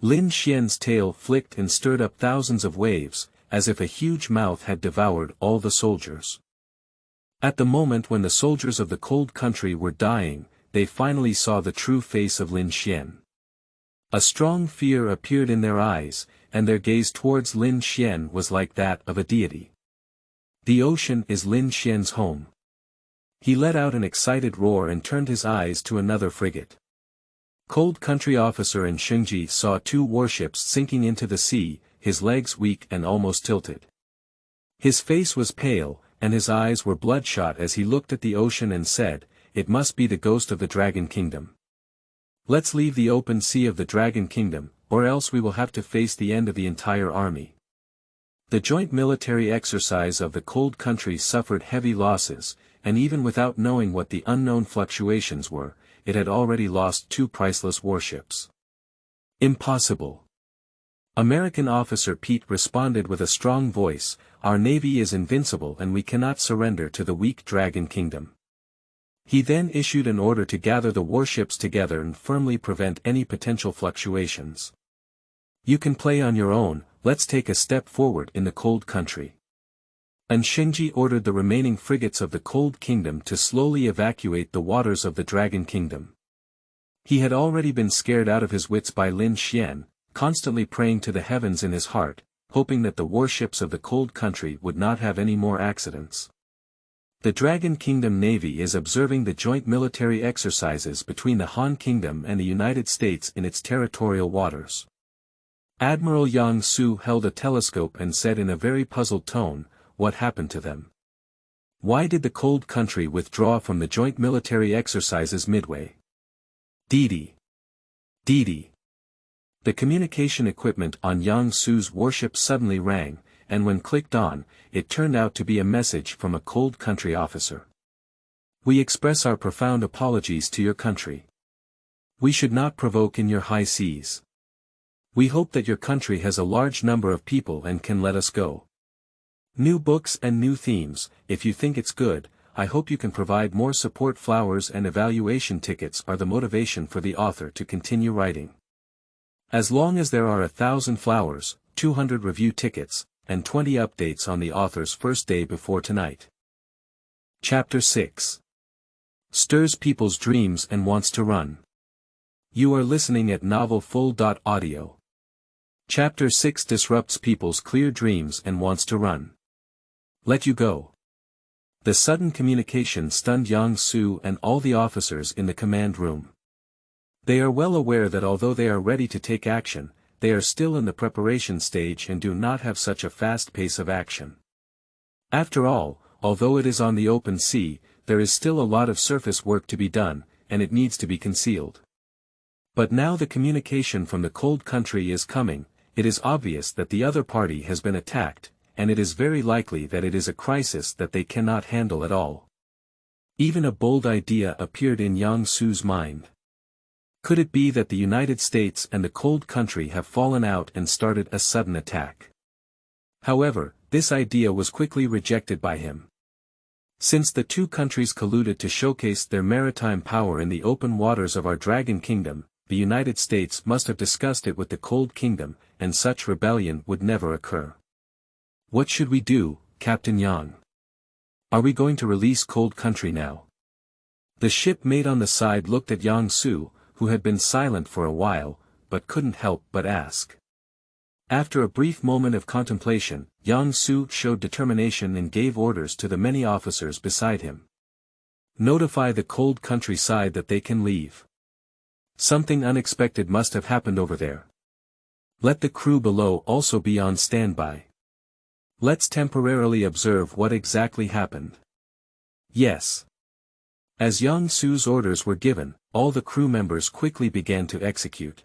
Lin Xuan's tail flicked and stirred up thousands of waves, as if a huge mouth had devoured all the soldiers. At the moment when the soldiers of the cold country were dying, they finally saw the true face of Lin Xuan. A strong fear appeared in their eyes, and their gaze towards Lin Xuan was like that of a deity. The ocean is Lin Xuan's home. He let out an excited roar and turned his eyes to another frigate. Cold Country officer in Shengji saw 2 warships sinking into the sea, his legs weak and almost tilted. His face was pale, and his eyes were bloodshot as he looked at the ocean and said, "It must be the ghost of the Dragon Kingdom. Let's leave the open sea of the Dragon Kingdom, or else we will have to face the end of the entire army." The joint military exercise of the Cold Country suffered heavy losses, and even without knowing what the unknown fluctuations were, it had already lost 2 priceless warships. Impossible. American officer Pete responded with a strong voice, "Our navy is invincible and we cannot surrender to the weak Dragon Kingdom." He then issued an order to gather the warships together and firmly prevent any potential fluctuations. "You can play on your own, let's take a step forward in the Cold Country." And Shengji ordered the remaining frigates of the Cold Kingdom to slowly evacuate the waters of the Dragon Kingdom. He had already been scared out of his wits by Lin Xuan, constantly praying to the heavens in his heart, hoping that the warships of the Cold Country would not have any more accidents. The Dragon Kingdom Navy is observing the joint military exercises between the Han Kingdom and the United States in its territorial waters. Admiral Yang Su held a telescope and said in a very puzzled tone, "What happened to them? Why did the Cold Country withdraw from the joint military exercises midway?" Dee. The communication equipment on Yang Su's warship suddenly rang, and when clicked on, it turned out to be a message from a Cold Country officer. "We express our profound apologies to your country. We should not provoke in your high seas. We hope that your country has a large number of people and can let us go. New books and new themes, if you think it's good, I hope you can provide more support. Flowers and evaluation tickets are the motivation for the author to continue writing. As long as there are 1,000 flowers, 200 review tickets, and 20 updates on the author's first day before tonight." Chapter 6. Stirs people's dreams and wants to run. You are listening at novelful.audio. Chapter 6 disrupts people's clear dreams and wants to run. Let you go. The sudden communication stunned Yang Su and all the officers in the command room. They are well aware that although they are ready to take action, they are still in the preparation stage and do not have such a fast pace of action. After all, although it is on the open sea, there is still a lot of surface work to be done, and it needs to be concealed. But now the communication from the cold country is coming. It is obvious that the other party has been attacked, and it is very likely that it is a crisis that they cannot handle at all. Even a bold idea appeared in Yang Su's mind. Could it be that the United States and the cold country have fallen out and started a sudden attack? However, this idea was quickly rejected by him. Since the two countries colluded to showcase their maritime power in the open waters of our Dragon Kingdom, the United States must have discussed it with the Cold Kingdom, and such rebellion would never occur. What should we do, Captain Yang? Are we going to release Cold Country now? The shipmate on the side looked at Yang Su, who had been silent for a while, but couldn't help but ask. After a brief moment of contemplation, Yang Su showed determination and gave orders to the many officers beside him. Notify the Cold Country side that they can leave. Something unexpected must have happened over there. Let the crew below also be on standby. Let's temporarily observe what exactly happened. Yes. As Yang Su's orders were given, all the crew members quickly began to execute.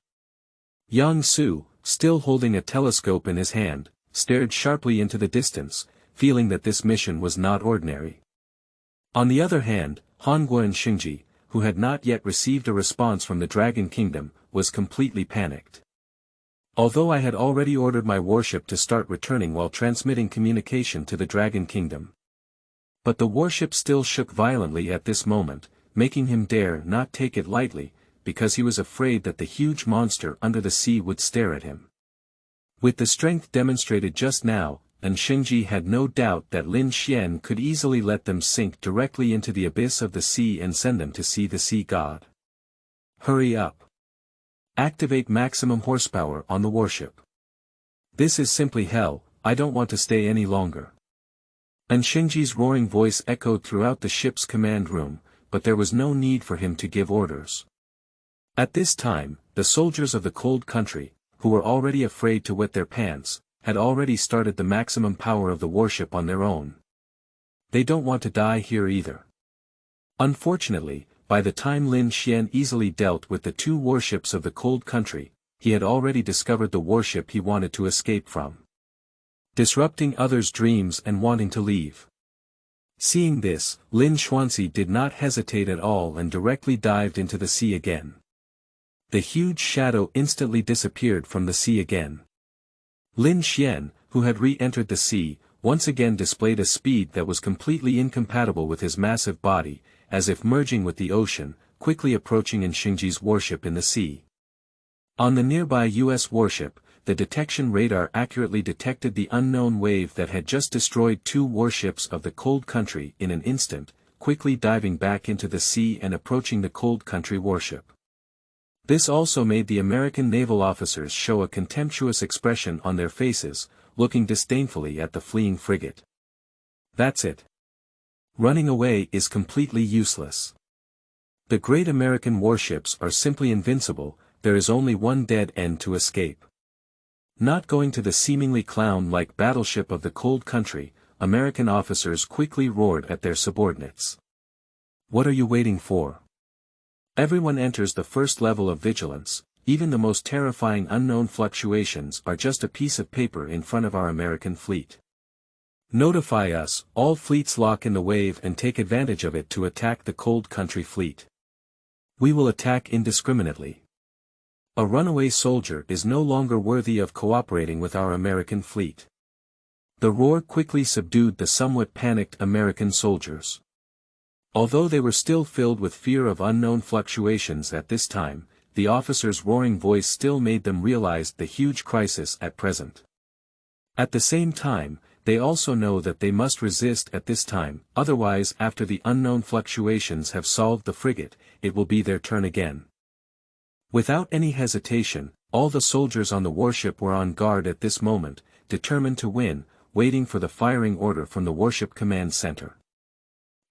Yang Su, still holding a telescope in his hand, stared sharply into the distance, feeling that this mission was not ordinary. On the other hand, Hongguo and Xingji, who had not yet received a response from the Dragon Kingdom, was completely panicked. Although I had already ordered my warship to start returning while transmitting communication to the Dragon Kingdom. But the warship still shook violently at this moment, making him dare not take it lightly, because he was afraid that the huge monster under the sea would stare at him. With the strength demonstrated just now, and Xingji had no doubt that Lin Xuan could easily let them sink directly into the abyss of the sea and send them to see the sea god. Hurry up. Activate maximum horsepower on the warship. This is simply hell, I don't want to stay any longer. And Xingji's roaring voice echoed throughout the ship's command room, but there was no need for him to give orders. At this time, the soldiers of the Cold Country, who were already afraid to wet their pants, had already started the maximum power of the warship on their own. They don't want to die here either. Unfortunately, by the time Lin Xuan easily dealt with the two warships of the Cold Country, he had already discovered the warship he wanted to escape from. Disrupting others' dreams and wanting to leave. Seeing this, Lin Xuan did not hesitate at all and directly dived into the sea again. The huge shadow instantly disappeared from the sea again. Lin Xuan, who had re-entered the sea, once again displayed a speed that was completely incompatible with his massive body, as if merging with the ocean, quickly approaching Xingji's warship in the sea. On the nearby U.S. warship, the detection radar accurately detected the unknown wave that had just destroyed two warships of the Cold Country in an instant, quickly diving back into the sea and approaching the Cold Country warship. This also made the American naval officers show a contemptuous expression on their faces, looking disdainfully at the fleeing frigate. That's it. Running away is completely useless. The great American warships are simply invincible, there is only one dead end to escape. Not going to the seemingly clown-like battleship of the Cold Country, American officers quickly roared at their subordinates. What are you waiting for? Everyone enters the first level of vigilance, even the most terrifying unknown fluctuations are just a piece of paper in front of our American fleet. Notify us, all fleets lock in the wave and take advantage of it to attack the Cold Country fleet. We will attack indiscriminately. A runaway soldier is no longer worthy of cooperating with our American fleet. The roar quickly subdued the somewhat panicked American soldiers. Although they were still filled with fear of unknown fluctuations at this time, the officer's roaring voice still made them realize the huge crisis at present. At the same time, they also know that they must resist at this time, otherwise after the unknown fluctuations have solved the frigate, it will be their turn again. Without any hesitation, all the soldiers on the warship were on guard at this moment, determined to win, waiting for the firing order from the warship command center.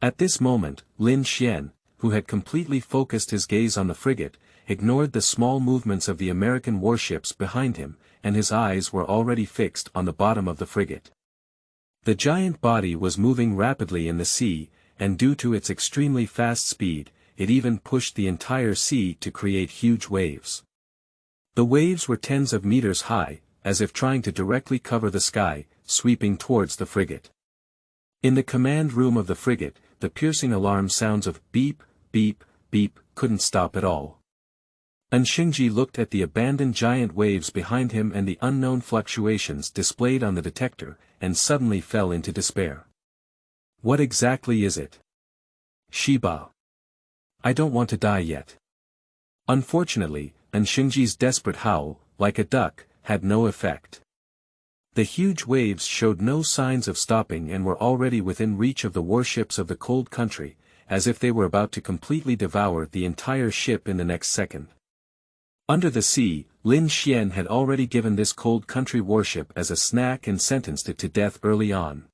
At this moment, Lin Xuan, who had completely focused his gaze on the frigate, ignored the small movements of the American warships behind him, and his eyes were already fixed on the bottom of the frigate. The giant body was moving rapidly in the sea, and due to its extremely fast speed, it even pushed the entire sea to create huge waves. The waves were tens of meters high, as if trying to directly cover the sky, sweeping towards the frigate. In the command room of the frigate, the piercing alarm sounds of beep, beep, beep couldn't stop at all. Shingji looked at the abandoned giant waves behind him and the unknown fluctuations displayed on the detector, and suddenly fell into despair. What exactly is it? Shiba. I don't want to die yet. Unfortunately, Shingji's desperate howl, like a duck, had no effect. The huge waves showed no signs of stopping and were already within reach of the warships of the cold country, as if they were about to completely devour the entire ship in the next second. Under the sea, Lin Xuan had already given this cold country warship as a snack and sentenced it to death early on.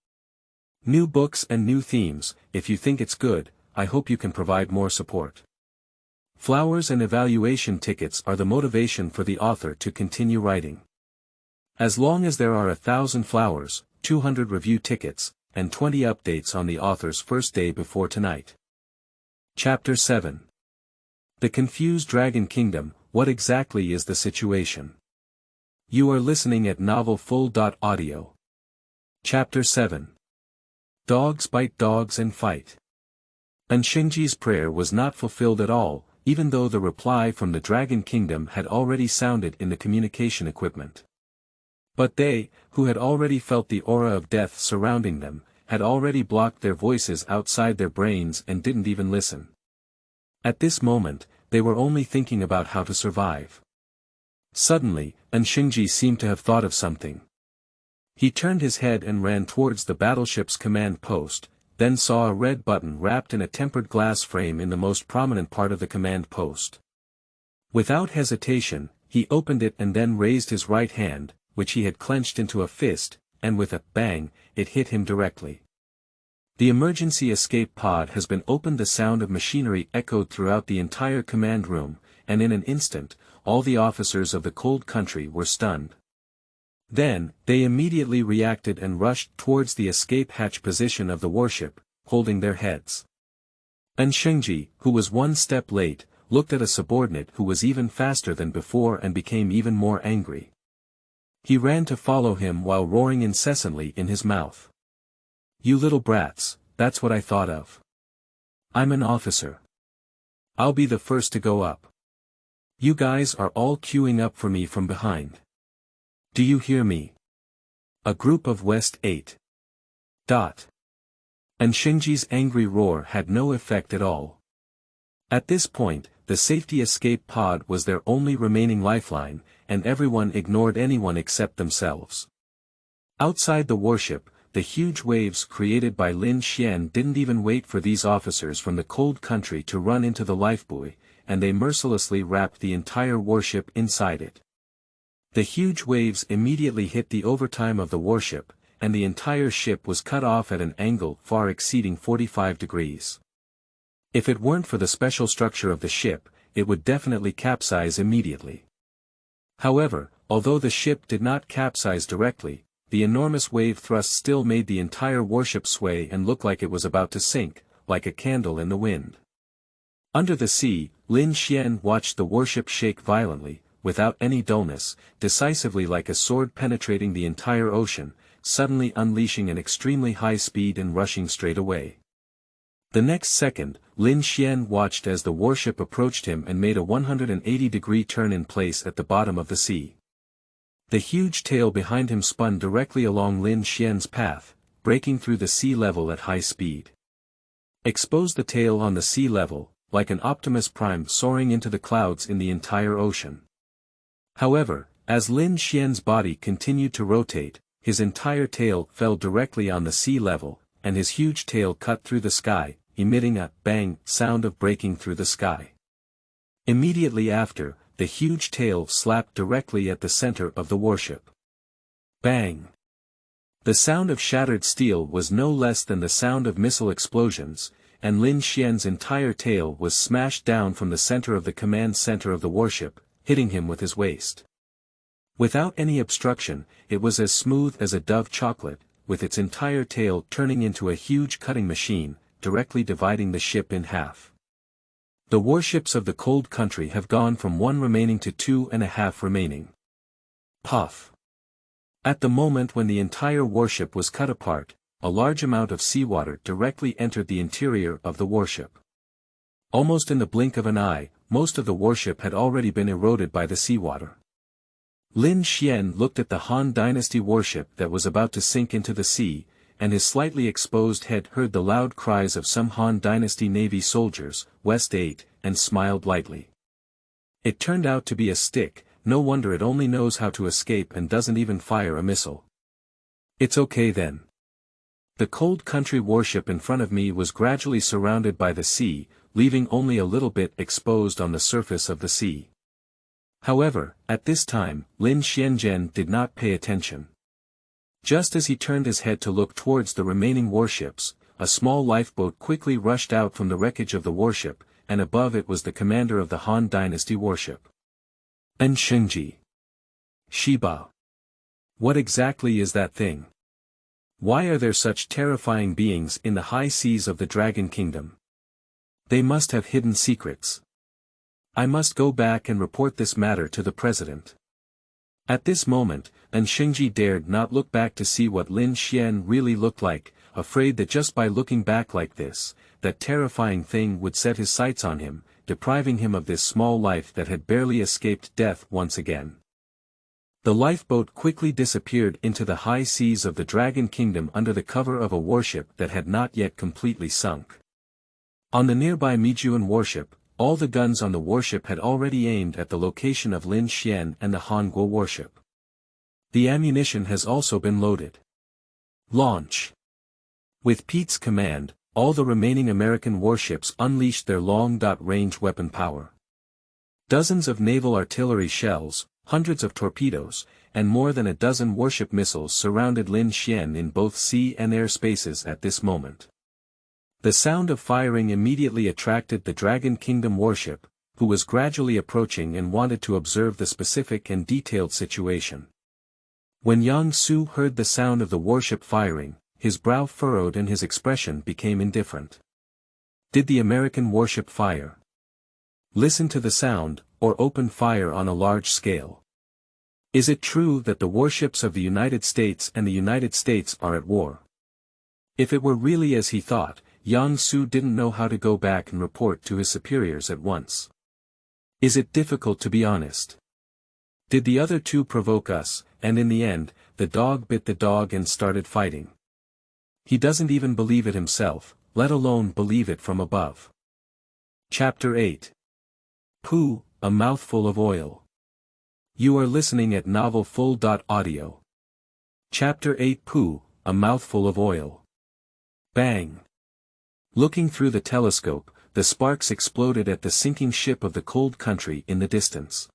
New books and new themes. If you think it's good, I hope you can provide more support. Flowers and evaluation tickets are the motivation for the author to continue writing. As long as there are 1,000 flowers, 200 review tickets, and 20 updates on the author's first day before tonight. Chapter 7. The Confused Dragon Kingdom. What exactly is the situation? You are listening at novelfull.audio. Chapter 7. Dogs bite dogs and fight. Shingji's prayer was not fulfilled at all, even though the reply from the Dragon Kingdom had already sounded in the communication equipment. But they, who had already felt the aura of death surrounding them, had already blocked their voices outside their brains and didn't even listen. At this moment, they were only thinking about how to survive. Suddenly, Shingji seemed to have thought of something. He turned his head and ran towards the battleship's command post, then saw a red button wrapped in a tempered glass frame in the most prominent part of the command post. Without hesitation, he opened it and then raised his right hand, which he had clenched into a fist, and with a bang, it hit him directly. The emergency escape pod has been opened. The sound of machinery echoed throughout the entire command room, and in an instant, all the officers of the cold country were stunned. Then, they immediately reacted and rushed towards the escape hatch position of the warship, holding their heads. Shingji, who was one step late, looked at a subordinate who was even faster than before and became even more angry. He ran to follow him while roaring incessantly in his mouth. You little brats, that's what I thought of. I'm an officer. I'll be the first to go up. You guys are all queuing up for me from behind. Do you hear me? A group of West 8. Shingji's angry roar had no effect at all. At this point, the safety escape pod was their only remaining lifeline, and everyone ignored anyone except themselves. Outside the warship, the huge waves created by Lin Xuan didn't even wait for these officers from the cold country to run into the lifebuoy, and they mercilessly wrapped the entire warship inside it. The huge waves immediately hit the overtime of the warship, and the entire ship was cut off at an angle far exceeding 45 degrees. If it weren't for the special structure of the ship, it would definitely capsize immediately. However, although the ship did not capsize directly, the enormous wave thrust still made the entire warship sway and look like it was about to sink, like a candle in the wind. Under the sea, Lin Xuan watched the warship shake violently, without any dullness, decisively like a sword penetrating the entire ocean, suddenly unleashing an extremely high speed and rushing straight away. The next second, Lin Xuan watched as the warship approached him and made a 180-degree turn in place at the bottom of the sea. The huge tail behind him spun directly along Lin Xuan's path, breaking through the sea level at high speed. Exposed the tail on the sea level, like an Optimus Prime soaring into the clouds in the entire ocean. However, as Lin Xuan's body continued to rotate, his entire tail fell directly on the sea level, and his huge tail cut through the sky, emitting a bang sound of breaking through the sky. Immediately after, the huge tail slapped directly at the center of the warship. Bang! The sound of shattered steel was no less than the sound of missile explosions, and Lin Xuan's entire tail was smashed down from the center of the command center of the warship, hitting him with his waist. Without any obstruction, it was as smooth as a Dove chocolate, with its entire tail turning into a huge cutting machine, directly dividing the ship in half. The warships of the cold country have gone from 1 remaining to 2.5 remaining. Puff. At the moment when the entire warship was cut apart, a large amount of seawater directly entered the interior of the warship. Almost in the blink of an eye, most of the warship had already been eroded by the seawater. Lin Xuan looked at the Han Dynasty warship that was about to sink into the sea, and his slightly exposed head heard the loud cries of some Han Dynasty Navy soldiers, West 8, and smiled lightly. It turned out to be a stick, no wonder it only knows how to escape and doesn't even fire a missile. It's okay then. The cold country warship in front of me was gradually surrounded by the sea, leaving only a little bit exposed on the surface of the sea. However, at this time, Lin Xuan did not pay attention. Just as he turned his head to look towards the remaining warships, a small lifeboat quickly rushed out from the wreckage of the warship, and above it was the commander of the Han Dynasty warship. Shengji. Shiba. What exactly is that thing? Why are there such terrifying beings in the high seas of the Dragon Kingdom? They must have hidden secrets. I must go back and report this matter to the president. At this moment, Shengji dared not look back to see what Lin Xuan really looked like, afraid that just by looking back like this, that terrifying thing would set his sights on him, depriving him of this small life that had barely escaped death once again. The lifeboat quickly disappeared into the high seas of the Dragon Kingdom under the cover of a warship that had not yet completely sunk. On the nearby Mijuan warship, all the guns on the warship had already aimed at the location of Lin Xuan and the Hangguo warship. The ammunition has also been loaded. Launch. With Pete's command, all the remaining American warships unleashed their long-range weapon power. Dozens of naval artillery shells, hundreds of torpedoes, and more than a dozen warship missiles surrounded Lin Xuan in both sea and air spaces at this moment. The sound of firing immediately attracted the Dragon Kingdom warship, who was gradually approaching and wanted to observe the specific and detailed situation. When Yang Su heard the sound of the warship firing, his brow furrowed and his expression became indifferent. Did the American warship fire? Listen to the sound, or open fire on a large scale? Is it true that the warships of the United States and the United States are at war? If it were really as he thought, Yang Su didn't know how to go back and report to his superiors at once. Is it difficult to be honest? Did the other two provoke us, and in the end, the dog bit the dog and started fighting? He doesn't even believe it himself, let alone believe it from above. Chapter 8. Pooh, a mouthful of oil. You are listening at novelfull.audio. Chapter 8. Pooh, a mouthful of oil. Bang. Looking through the telescope, the sparks exploded at the sinking ship of the cold country in the distance.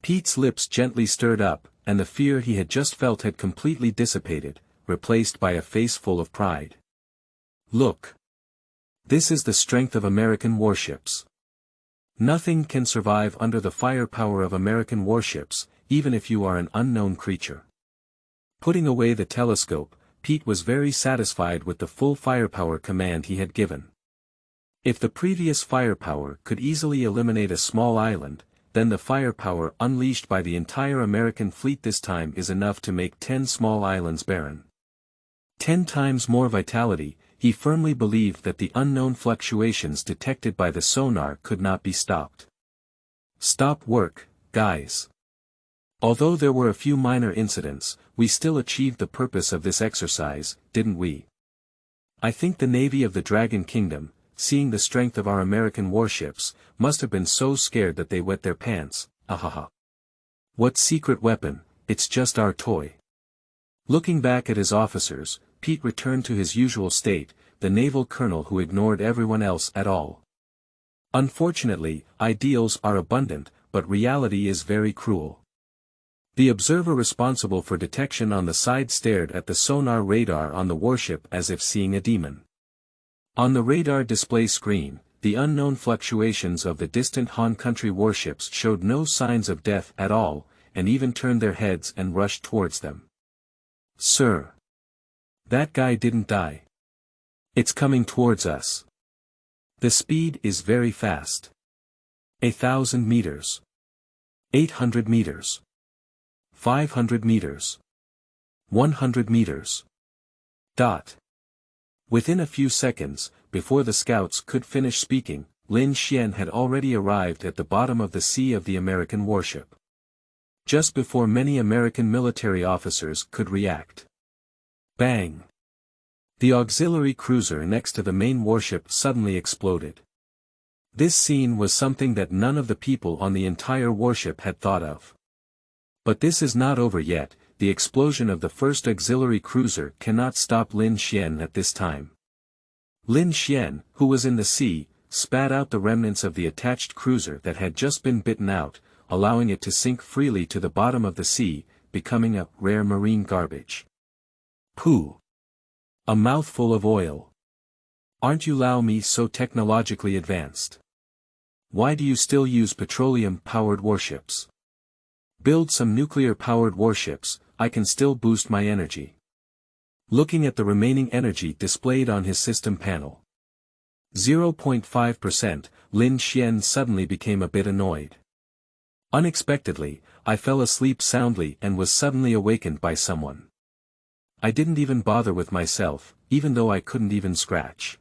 Pete's lips gently stirred up, and the fear he had just felt had completely dissipated, replaced by a face full of pride. Look. This is the strength of American warships. Nothing can survive under the firepower of American warships, even if you are an unknown creature. Putting away the telescope, Pete was very satisfied with the full firepower command he had given. If the previous firepower could easily eliminate a small island, then the firepower unleashed by the entire American fleet this time is enough to make 10 small islands barren. 10 times more vitality. He firmly believed that the unknown fluctuations detected by the sonar could not be stopped. Stop work, guys. Although there were a few minor incidents, we still achieved the purpose of this exercise, didn't we? I think the Navy of the Dragon Kingdom, seeing the strength of our American warships, must have been so scared that they wet their pants, ahaha. What secret weapon? It's just our toy. Looking back at his officers, Pete returned to his usual state, the naval colonel who ignored everyone else at all. Unfortunately, ideals are abundant, but reality is very cruel. The observer responsible for detection on the side stared at the sonar radar on the warship as if seeing a demon. On the radar display screen, the unknown fluctuations of the distant Han country warships showed no signs of death at all, and even turned their heads and rushed towards them. Sir. That guy didn't die. It's coming towards us. The speed is very fast. 1,000 meters. 800 meters. 500 meters. 100 meters. Within a few seconds, before the scouts could finish speaking, Lin Xuan had already arrived at the bottom of the sea of the American warship. Just before many American military officers could react. Bang! The auxiliary cruiser next to the main warship suddenly exploded. This scene was something that none of the people on the entire warship had thought of. But this is not over yet. The explosion of the first auxiliary cruiser cannot stop Lin Xuan at this time. Lin Xuan, who was in the sea, spat out the remnants of the attached cruiser that had just been bitten out, allowing it to sink freely to the bottom of the sea, becoming a rare marine garbage. Pooh! A mouthful of oil. Aren't you Lao Me so technologically advanced? Why do you still use petroleum-powered warships? Build some nuclear-powered warships, I can still boost my energy. Looking at the remaining energy displayed on his system panel. 0.5%, Lin Xuan suddenly became a bit annoyed. Unexpectedly, I fell asleep soundly and was suddenly awakened by someone. I didn't even bother with myself, even though I couldn't even scratch.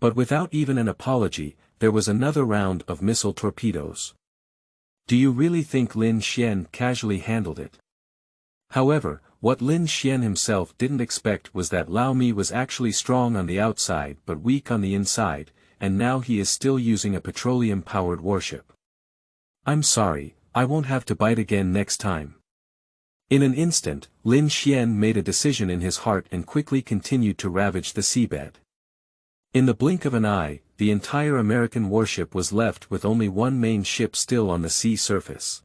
But without even an apology, there was another round of missile torpedoes. Do you really think Lin Xuan casually handled it? However, what Lin Xuan himself didn't expect was that Lao Mi was actually strong on the outside but weak on the inside, and now he is still using a petroleum-powered warship. I'm sorry, I won't have to bite again next time. In an instant, Lin Xuan made a decision in his heart and quickly continued to ravage the seabed. In the blink of an eye, the entire American warship was left with only one main ship still on the sea surface.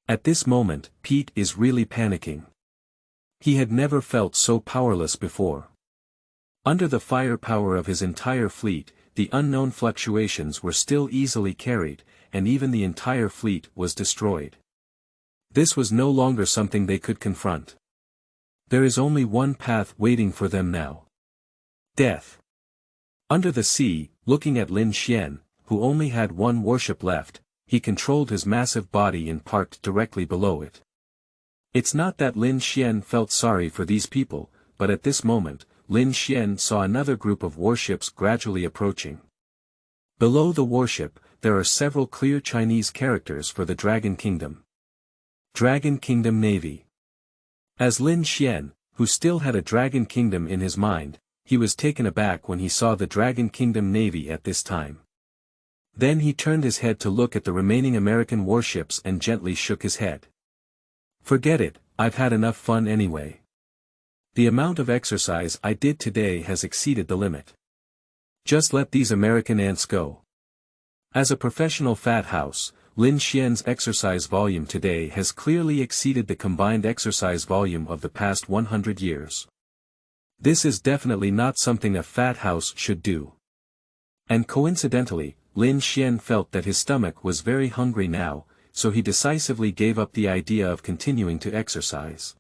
At this moment, Pete is really panicking. He had never felt so powerless before. Under the firepower of his entire fleet, the unknown fluctuations were still easily carried, and even the entire fleet was destroyed. This was no longer something they could confront. There is only one path waiting for them now. Death. Under the sea, looking at Lin Xuan, who only had one warship left, he controlled his massive body and parked directly below it. It's not that Lin Xuan felt sorry for these people, but at this moment, Lin Xuan saw another group of warships gradually approaching. Below the warship, there are several clear Chinese characters for the Dragon Kingdom. Dragon Kingdom Navy. As Lin Xuan, who still had a Dragon Kingdom in his mind, he was taken aback when he saw the Dragon Kingdom Navy at this time. Then he turned his head to look at the remaining American warships and gently shook his head. Forget it, I've had enough fun anyway. The amount of exercise I did today has exceeded the limit. Just let these American ants go. As a professional fat house, Lin Xuan's exercise volume today has clearly exceeded the combined exercise volume of the past 100 years. This is definitely not something a fat house should do. And coincidentally, Lin Xuan felt that his stomach was very hungry now, so he decisively gave up the idea of continuing to exercise.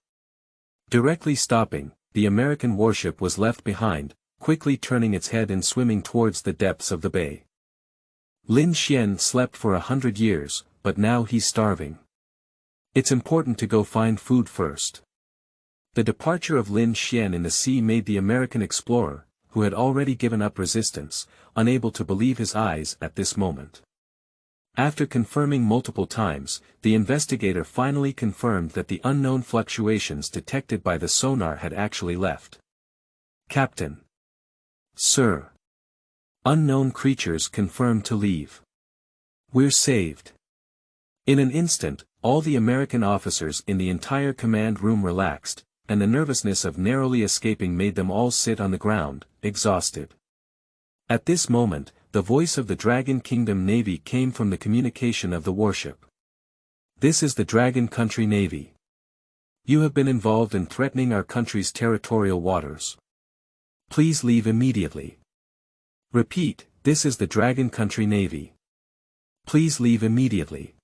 Directly stopping, the American warship was left behind, quickly turning its head and swimming towards the depths of the bay. Lin Xuan slept for 100 years, but now he's starving. It's important to go find food first. The departure of Lin Xuan in the sea made the American explorer, who had already given up resistance, unable to believe his eyes at this moment. After confirming multiple times, the investigator finally confirmed that the unknown fluctuations detected by the sonar had actually left. Captain. Sir. Unknown creatures confirmed to leave. We're saved. In an instant, all the American officers in the entire command room relaxed, and the nervousness of narrowly escaping made them all sit on the ground, exhausted. At this moment, the voice of the Dragon Kingdom Navy came from the communication of the warship. This is the Dragon Country Navy. You have been involved in threatening our country's territorial waters. Please leave immediately. Repeat, this is the Dragon Country Navy. Please leave immediately.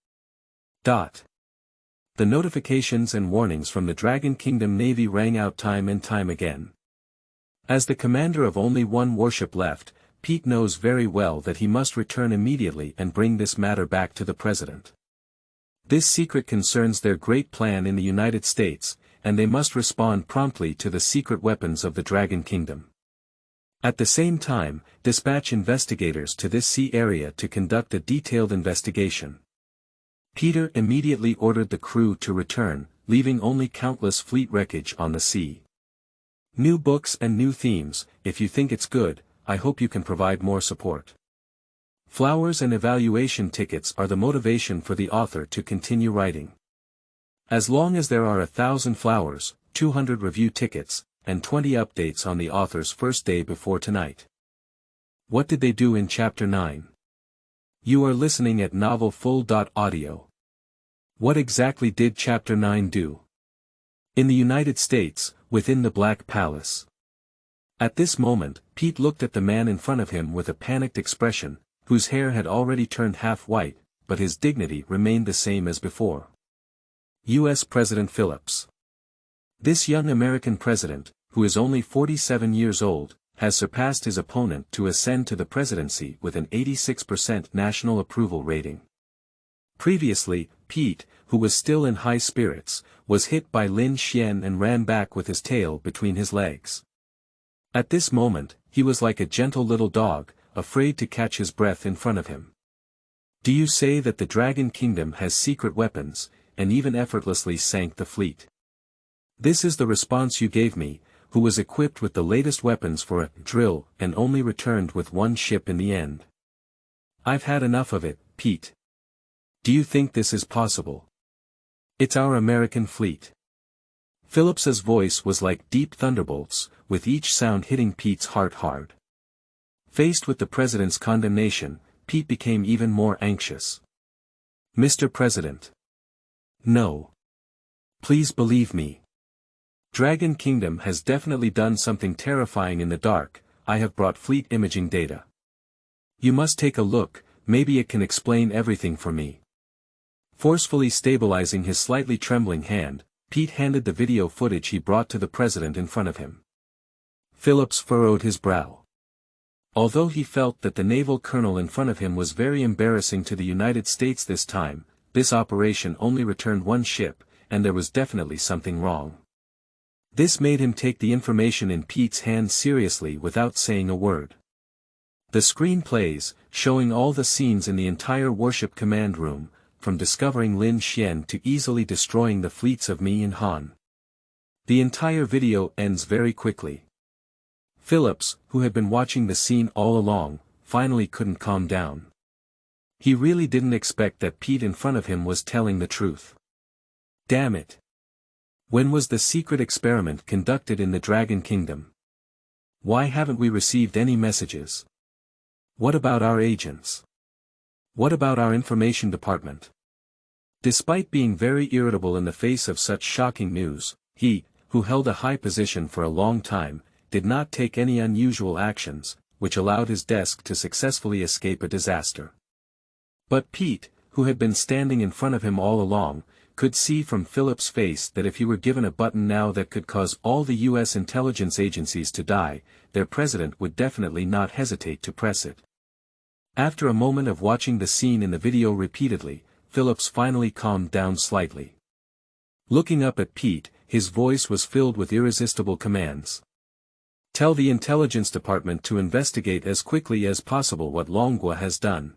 The notifications and warnings from the Dragon Kingdom Navy rang out time and time again. As the commander of only one warship left, Pete knows very well that he must return immediately and bring this matter back to the president. This secret concerns their great plan in the United States, and they must respond promptly to the secret weapons of the Dragon Kingdom. At the same time, dispatch investigators to this sea area to conduct a detailed investigation. Peter immediately ordered the crew to return, leaving only countless fleet wreckage on the sea. New books and new themes. If you think it's good, I hope you can provide more support. Flowers and evaluation tickets are the motivation for the author to continue writing. As long as there are 1,000 flowers, 200 review tickets, and 20 updates on the author's first day before tonight. What did they do in Chapter 9? You are listening at novelfull.audio. What exactly did Chapter 9 do? In the United States, within the Black Palace. At this moment, Pete looked at the man in front of him with a panicked expression, whose hair had already turned half white, but his dignity remained the same as before. U.S. President Phillips. This young American president, who is only 47 years old, has surpassed his opponent to ascend to the presidency with an 86% national approval rating. Previously, Pete, who was still in high spirits, was hit by Lin Xuan and ran back with his tail between his legs. At this moment, he was like a gentle little dog, afraid to catch his breath in front of him. Do you say that the Dragon Kingdom has secret weapons, and even effortlessly sank the fleet? This is the response you gave me, who was equipped with the latest weapons for a drill and only returned with one ship in the end. I've had enough of it, Pete. Do you think this is possible? It's our American fleet. Phillips's voice was like deep thunderbolts, with each sound hitting Pete's heart hard. Faced with the president's condemnation, Pete became even more anxious. Mr. President. No. Please believe me. Dragon Kingdom has definitely done something terrifying in the dark. I have brought fleet imaging data. You must take a look, maybe it can explain everything for me. Forcefully stabilizing his slightly trembling hand, Pete handed the video footage he brought to the president in front of him. Phillips furrowed his brow. Although he felt that the naval colonel in front of him was very embarrassing to the United States this time, this operation only returned one ship, and there was definitely something wrong. This made him take the information in Pete's hand seriously without saying a word. The screen plays, showing all the scenes in the entire warship command room, from discovering Lin Xuan to easily destroying the fleets of Mi and Han. The entire video ends very quickly. Phillips, who had been watching the scene all along, finally couldn't calm down. He really didn't expect that Pete in front of him was telling the truth. Damn it! When was the secret experiment conducted in the Dragon Kingdom? Why haven't we received any messages? What about our agents? What about our information department? Despite being very irritable in the face of such shocking news, he, who held a high position for a long time, did not take any unusual actions, which allowed his desk to successfully escape a disaster. But Pete, who had been standing in front of him all along, could see from Phillips' face that if he were given a button now that could cause all the U.S. intelligence agencies to die, their president would definitely not hesitate to press it. After a moment of watching the scene in the video repeatedly, Phillips finally calmed down slightly. Looking up at Pete, his voice was filled with irresistible commands. Tell the intelligence department to investigate as quickly as possible what Longhua has done.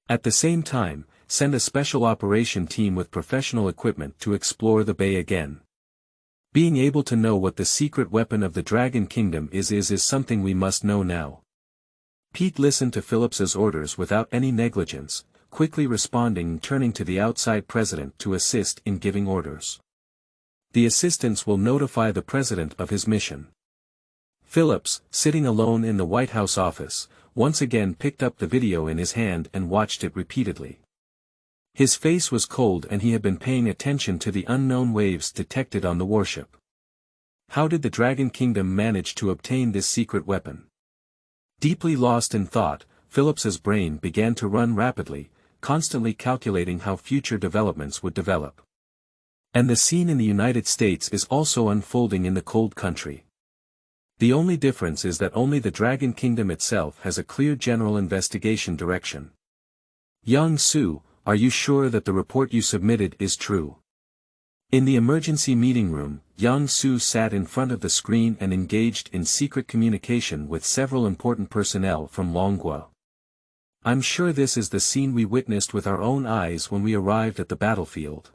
At the same time, send a special operation team with professional equipment to explore the bay again. Being able to know what the secret weapon of the Dragon Kingdom is something we must know now. Pete listened to Phillips's orders without any negligence, quickly responding and turning to the outside president to assist in giving orders. The assistants will notify the president of his mission. Phillips, sitting alone in the White House office, once again picked up the video in his hand and watched it repeatedly. His face was cold and he had been paying attention to the unknown waves detected on the warship. How did the Dragon Kingdom manage to obtain this secret weapon? Deeply lost in thought, Phillips's brain began to run rapidly, constantly calculating how future developments would develop. And the scene in the United States is also unfolding in the cold country. The only difference is that only the Dragon Kingdom itself has a clear general investigation direction. Yang Su, are you sure that the report you submitted is true? In the emergency meeting room, Yang Su sat in front of the screen and engaged in secret communication with several important personnel from Longhua. I'm sure this is the scene we witnessed with our own eyes when we arrived at the battlefield.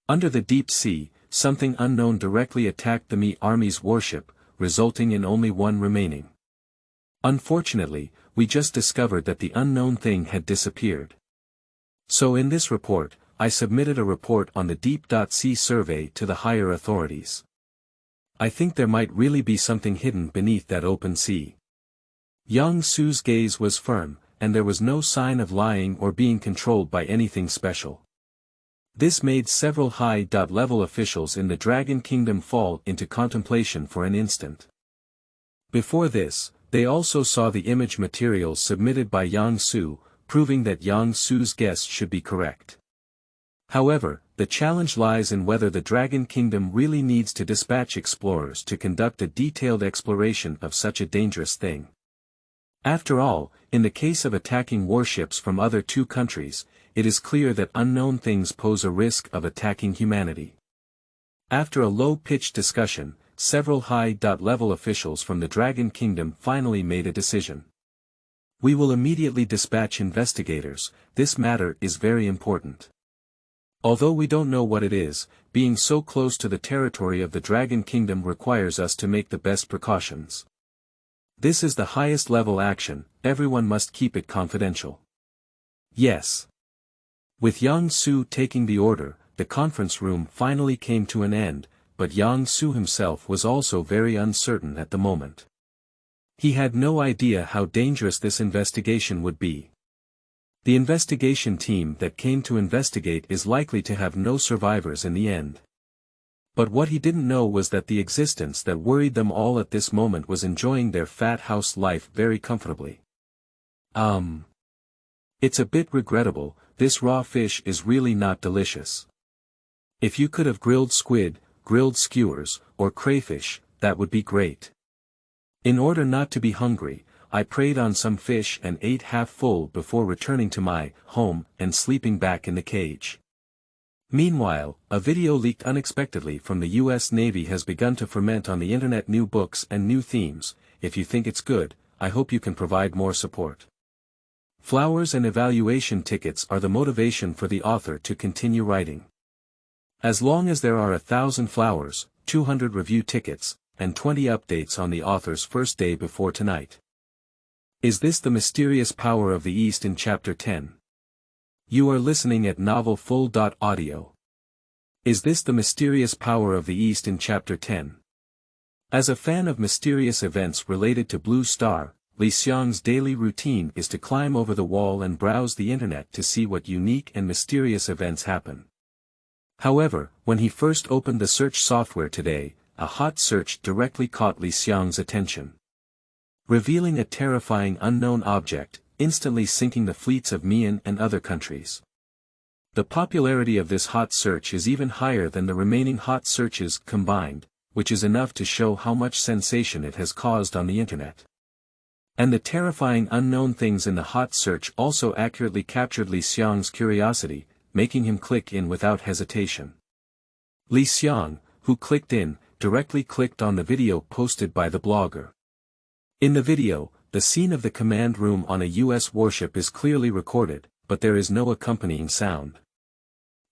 Under the deep sea, something unknown directly attacked the Mi army's warship, resulting in only one remaining. Unfortunately, we just discovered that the unknown thing had disappeared. So in this report, I submitted a report on the deep-sea survey to the higher authorities. I think there might really be something hidden beneath that open sea. Yang Su's gaze was firm, and there was no sign of lying or being controlled by anything special. This made several high-level officials in the Dragon Kingdom fall into contemplation for an instant. Before this, they also saw the image materials submitted by Yang Su, proving that Yang Su's guess should be correct. However, the challenge lies in whether the Dragon Kingdom really needs to dispatch explorers to conduct a detailed exploration of such a dangerous thing. After all, in the case of attacking warships from other two countries, it is clear that unknown things pose a risk of attacking humanity. After a low-pitched discussion, several high-level officials from the Dragon Kingdom finally made a decision. We will immediately dispatch investigators, this matter is very important. Although we don't know what it is, being so close to the territory of the Dragon Kingdom requires us to make the best precautions. This is the highest level action, everyone must keep it confidential. Yes. With Yang Su taking the order, the conference room finally came to an end, but Yang Su himself was also very uncertain at the moment. He had no idea how dangerous this investigation would be. The investigation team that came to investigate is likely to have no survivors in the end. But what he didn't know was that the existence that worried them all at this moment was enjoying their fat house life very comfortably. It's a bit regrettable, this raw fish is really not delicious. If you could have grilled squid, grilled skewers, or crayfish, that would be great. In order not to be hungry, I preyed on some fish and ate half full before returning to my home and sleeping back in the cage. Meanwhile, a video leaked unexpectedly from the US Navy has begun to ferment on the internet. New books and new themes. If you think it's good, I hope you can provide more support. Flowers and evaluation tickets are the motivation for the author to continue writing. As long as there are 1,000 flowers, 200 review tickets, and 20 updates on the author's first day before tonight. Is this the mysterious power of the East in Chapter 10? You are listening at novelful.audio. Is this the mysterious power of the East in Chapter 10? As a fan of mysterious events related to Blue Star, Lin Xuan's daily routine is to climb over the wall and browse the internet to see what unique and mysterious events happen. However, when he first opened the search software today, a hot search directly caught Lin Xuan's attention. Revealing a terrifying unknown object, instantly sinking the fleets of Mian and other countries. The popularity of this hot search is even higher than the remaining hot searches combined, which is enough to show how much sensation it has caused on the internet. And the terrifying unknown things in the hot search also accurately captured Lin Xuan's curiosity, making him click in without hesitation. Lin Xuan, who clicked in, directly clicked on the video posted by the blogger. In the video, the scene of the command room on a US warship is clearly recorded, but there is no accompanying sound.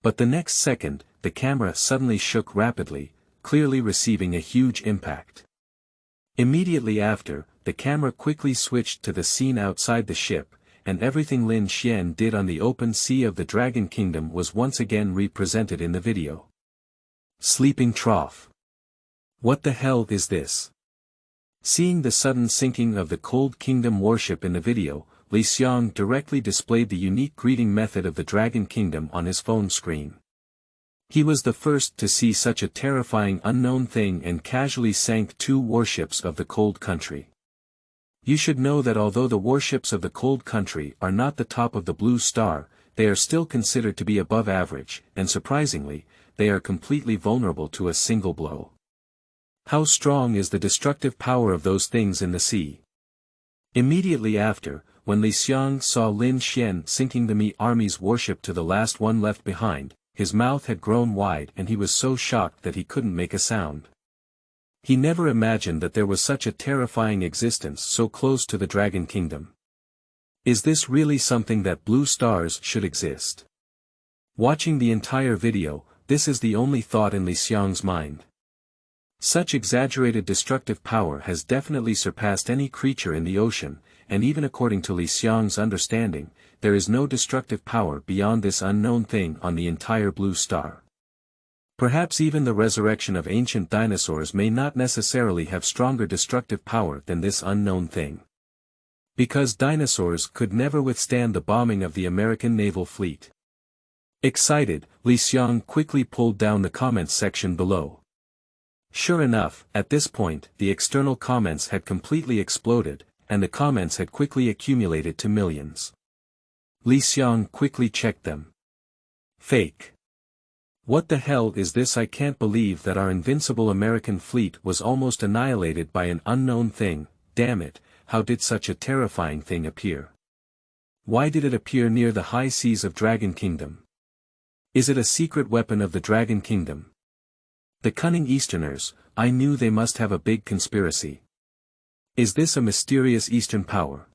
But the next second, the camera suddenly shook rapidly, clearly receiving a huge impact. Immediately after, the camera quickly switched to the scene outside the ship, and everything Lin Xuan did on the open sea of the Dragon Kingdom was once again represented in the video. Sleeping trough. What the hell is this? Seeing the sudden sinking of the Cold Kingdom warship in the video, Lin Xuan directly displayed the unique greeting method of the Dragon Kingdom on his phone screen. He was the first to see such a terrifying unknown thing and casually sank 2 warships of the Cold Country. You should know that although the warships of the Cold Country are not the top of the Blue Star, they are still considered to be above average, and surprisingly, they are completely vulnerable to a single blow. How strong is the destructive power of those things in the sea? Immediately after, when Lin Xuan saw Lin Xuan sinking the Mi army's warship to the last one left behind, his mouth had grown wide and he was so shocked that he couldn't make a sound. He never imagined that there was such a terrifying existence so close to the Dragon Kingdom. Is this really something that blue stars should exist? Watching the entire video, this is the only thought in Lin Xuan's mind. Such exaggerated destructive power has definitely surpassed any creature in the ocean, and even according to Lin Xuan's understanding, there is no destructive power beyond this unknown thing on the entire blue star. Perhaps even the resurrection of ancient dinosaurs may not necessarily have stronger destructive power than this unknown thing. Because dinosaurs could never withstand the bombing of the American naval fleet. Excited, Lin Xuan quickly pulled down the comments section below. Sure enough, at this point, the external comments had completely exploded, and the comments had quickly accumulated to millions. Lin Xuan quickly checked them. Fake. What the hell is this? I can't believe that our invincible American fleet was almost annihilated by an unknown thing. Damn it, how did such a terrifying thing appear? Why did it appear near the high seas of Dragon Kingdom? Is it a secret weapon of the Dragon Kingdom? The cunning Easterners, I knew they must have a big conspiracy. Is this a mysterious Eastern power?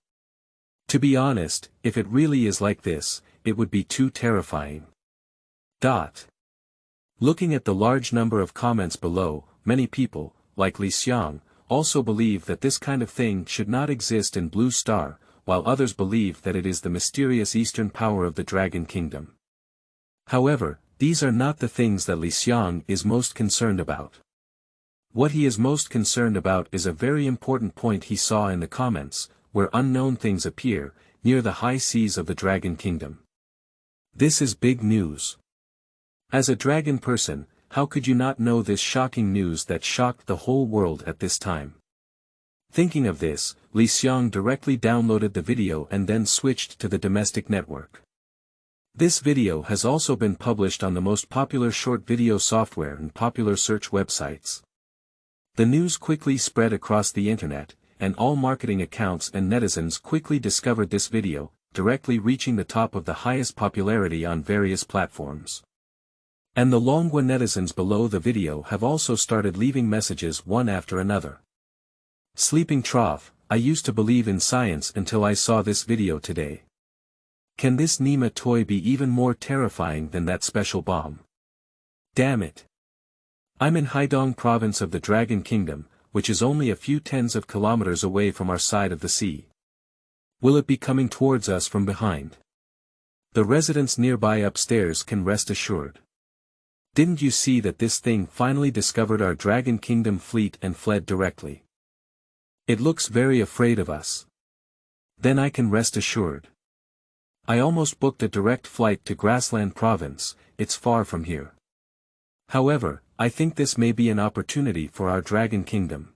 To be honest, if it really is like this, it would be too terrifying. Looking at the large number of comments below, many people, like Lin Xuan, also believe that this kind of thing should not exist in Blue Star, while others believe that it is the mysterious Eastern power of the Dragon Kingdom. However, these are not the things that Lin Xuan is most concerned about. What he is most concerned about is a very important point he saw in the comments, where unknown things appear, near the high seas of the Dragon Kingdom. This is big news. As a dragon person, how could you not know this shocking news that shocked the whole world at this time? Thinking of this, Lin Xuan directly downloaded the video and then switched to the domestic network. This video has also been published on the most popular short video software and popular search websites. The news quickly spread across the internet, and all marketing accounts and netizens quickly discovered this video, directly reaching the top of the highest popularity on various platforms. And the Longwa netizens below the video have also started leaving messages one after another. Sleeping trough, I used to believe in science until I saw this video today. Can this Nima toy be even more terrifying than that special bomb? Damn it. I'm in Haidong province of the Dragon Kingdom, which is only a few tens of kilometers away from our side of the sea. Will it be coming towards us from behind? The residents nearby upstairs can rest assured. Didn't you see that this thing finally discovered our Dragon Kingdom fleet and fled directly? It looks very afraid of us. Then I can rest assured. I almost booked a direct flight to Grassland Province, it's far from here. However, I think this may be an opportunity for our Dragon Kingdom.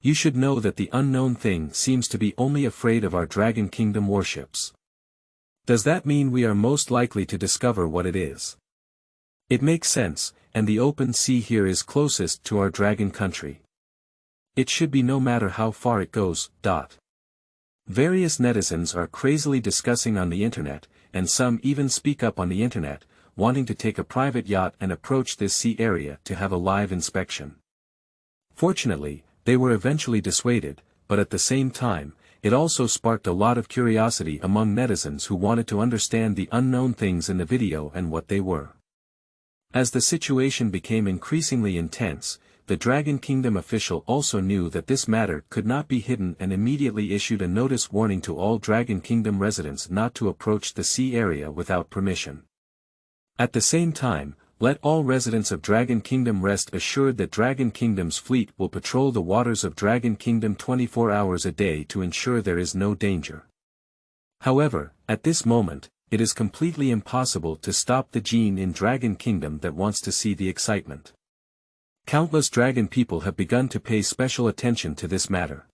You should know that the unknown thing seems to be only afraid of our Dragon Kingdom warships. Does that mean we are most likely to discover what it is? It makes sense, and the open sea here is closest to our dragon country. It should be no matter how far it goes. Various netizens are crazily discussing on the internet, and some even speak up on the internet, wanting to take a private yacht and approach this sea area to have a live inspection. Fortunately, they were eventually dissuaded, but at the same time, it also sparked a lot of curiosity among netizens who wanted to understand the unknown things in the video and what they were. As the situation became increasingly intense, the Dragon Kingdom official also knew that this matter could not be hidden and immediately issued a notice warning to all Dragon Kingdom residents not to approach the sea area without permission. At the same time, let all residents of Dragon Kingdom rest assured that Dragon Kingdom's fleet will patrol the waters of Dragon Kingdom 24 hours a day to ensure there is no danger. However, at this moment, it is completely impossible to stop the gene in Dragon Kingdom that wants to see the excitement. Countless dragon people have begun to pay special attention to this matter.